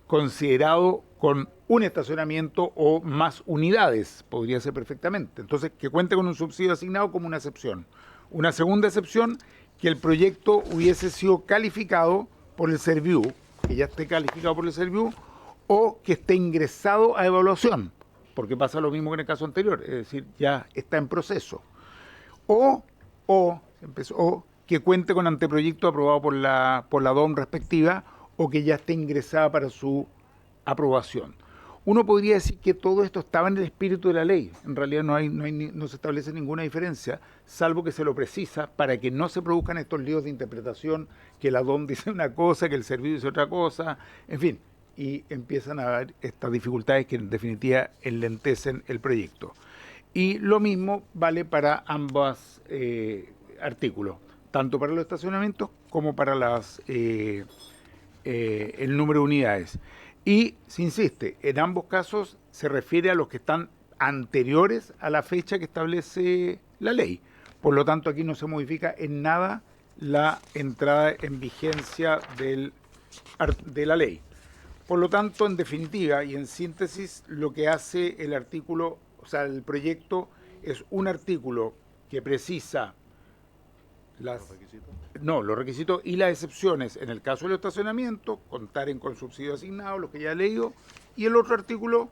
considerado con un estacionamiento o más unidades, podría ser perfectamente. Entonces, que cuente con un subsidio asignado como una excepción. Una segunda excepción, que el proyecto hubiese sido calificado por el Serviu, que ya esté calificado por el Serviu, o que esté ingresado a evaluación, porque pasa lo mismo que en el caso anterior, es decir, ya está en proceso. O que cuente con anteproyecto aprobado por la DOM respectiva, o que ya esté ingresada para su aprobación. Uno podría decir que todo esto estaba en el espíritu de la ley. En realidad no se establece ninguna diferencia, salvo que se lo precisa para que no se produzcan estos líos de interpretación, que la DOM dice una cosa, que el servicio dice otra cosa, en fin, y empiezan a haber estas dificultades que en definitiva enlentecen el proyecto. Y lo mismo vale para ambos artículos, tanto para los estacionamientos como para el número de unidades. Y se insiste, en ambos casos se refiere a los que están anteriores a la fecha que establece la ley. Por lo tanto, aquí no se modifica en nada la entrada en vigencia de la ley. Por lo tanto, en definitiva y en síntesis, lo que hace el artículo, o sea, el proyecto es un artículo que precisa los requisitos y las excepciones en el caso del estacionamiento, contar con subsidio asignado, lo que ya he leído, y el otro artículo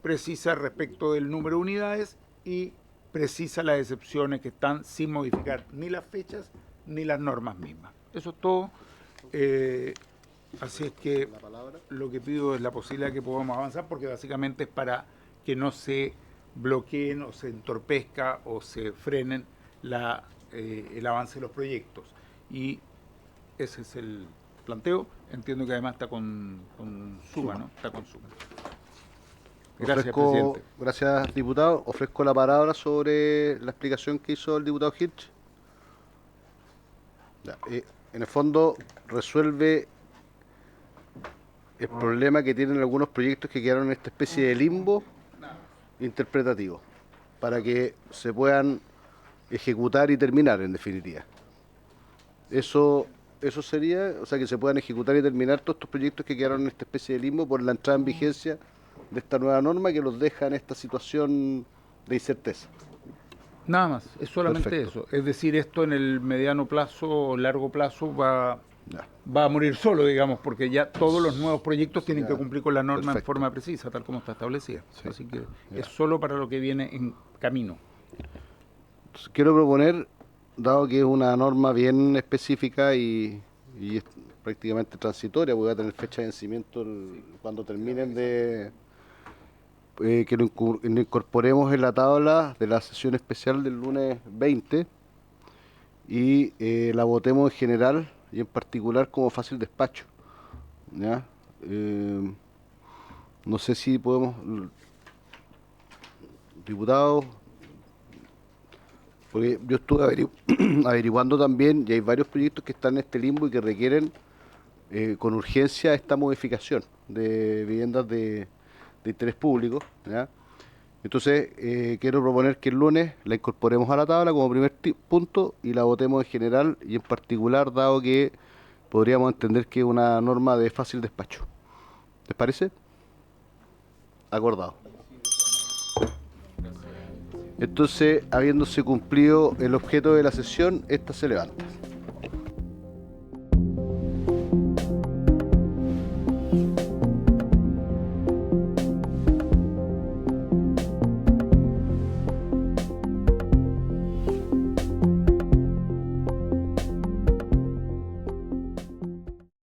precisa respecto del número de unidades y precisa las excepciones que están sin modificar ni las fechas ni las normas mismas. Eso es todo. Así es que lo que pido es la posibilidad que podamos avanzar, porque básicamente es para que no se bloqueen o se entorpezca o se frenen el avance de los proyectos. Y ese es el planteo. Entiendo que además está con suma, ¿no? Está con suma. Gracias, presidente. Gracias, diputado. Ofrezco la palabra sobre la explicación que hizo el diputado Hirsch. En el fondo resuelve el problema que tienen algunos proyectos que quedaron en esta especie de limbo interpretativo, para que se puedan ejecutar y terminar, en definitiva. Eso sería, o sea, que se puedan ejecutar y terminar todos estos proyectos que quedaron en esta especie de limbo por la entrada en vigencia de esta nueva norma que los deja en esta situación de incerteza. Nada más, es solamente Perfecto. eso. Es decir, esto en el mediano plazo o largo plazo va a morir solo, digamos, porque ya todos los nuevos proyectos tienen que cumplir con la norma en forma precisa, tal como está establecida. Sí. Así que es solo para lo que viene en camino. Quiero proponer, dado que es una norma bien específica y es prácticamente transitoria, porque va a tener fecha de vencimiento cuando terminen que lo incorporemos en la tabla de la sesión especial del lunes 20 y la votemos en general y en particular como fácil despacho. ¿Ya? No sé si podemos, diputados, porque yo estuve averiguando también y hay varios proyectos que están en este limbo y que requieren con urgencia esta modificación de viviendas de interés público, ¿ya? Entonces quiero proponer que el lunes la incorporemos a la tabla como primer punto y la votemos en general y en particular, dado que podríamos entender que es una norma de fácil despacho. ¿Les parece? Acordado. Entonces, habiéndose cumplido el objeto de la sesión, esta se levanta.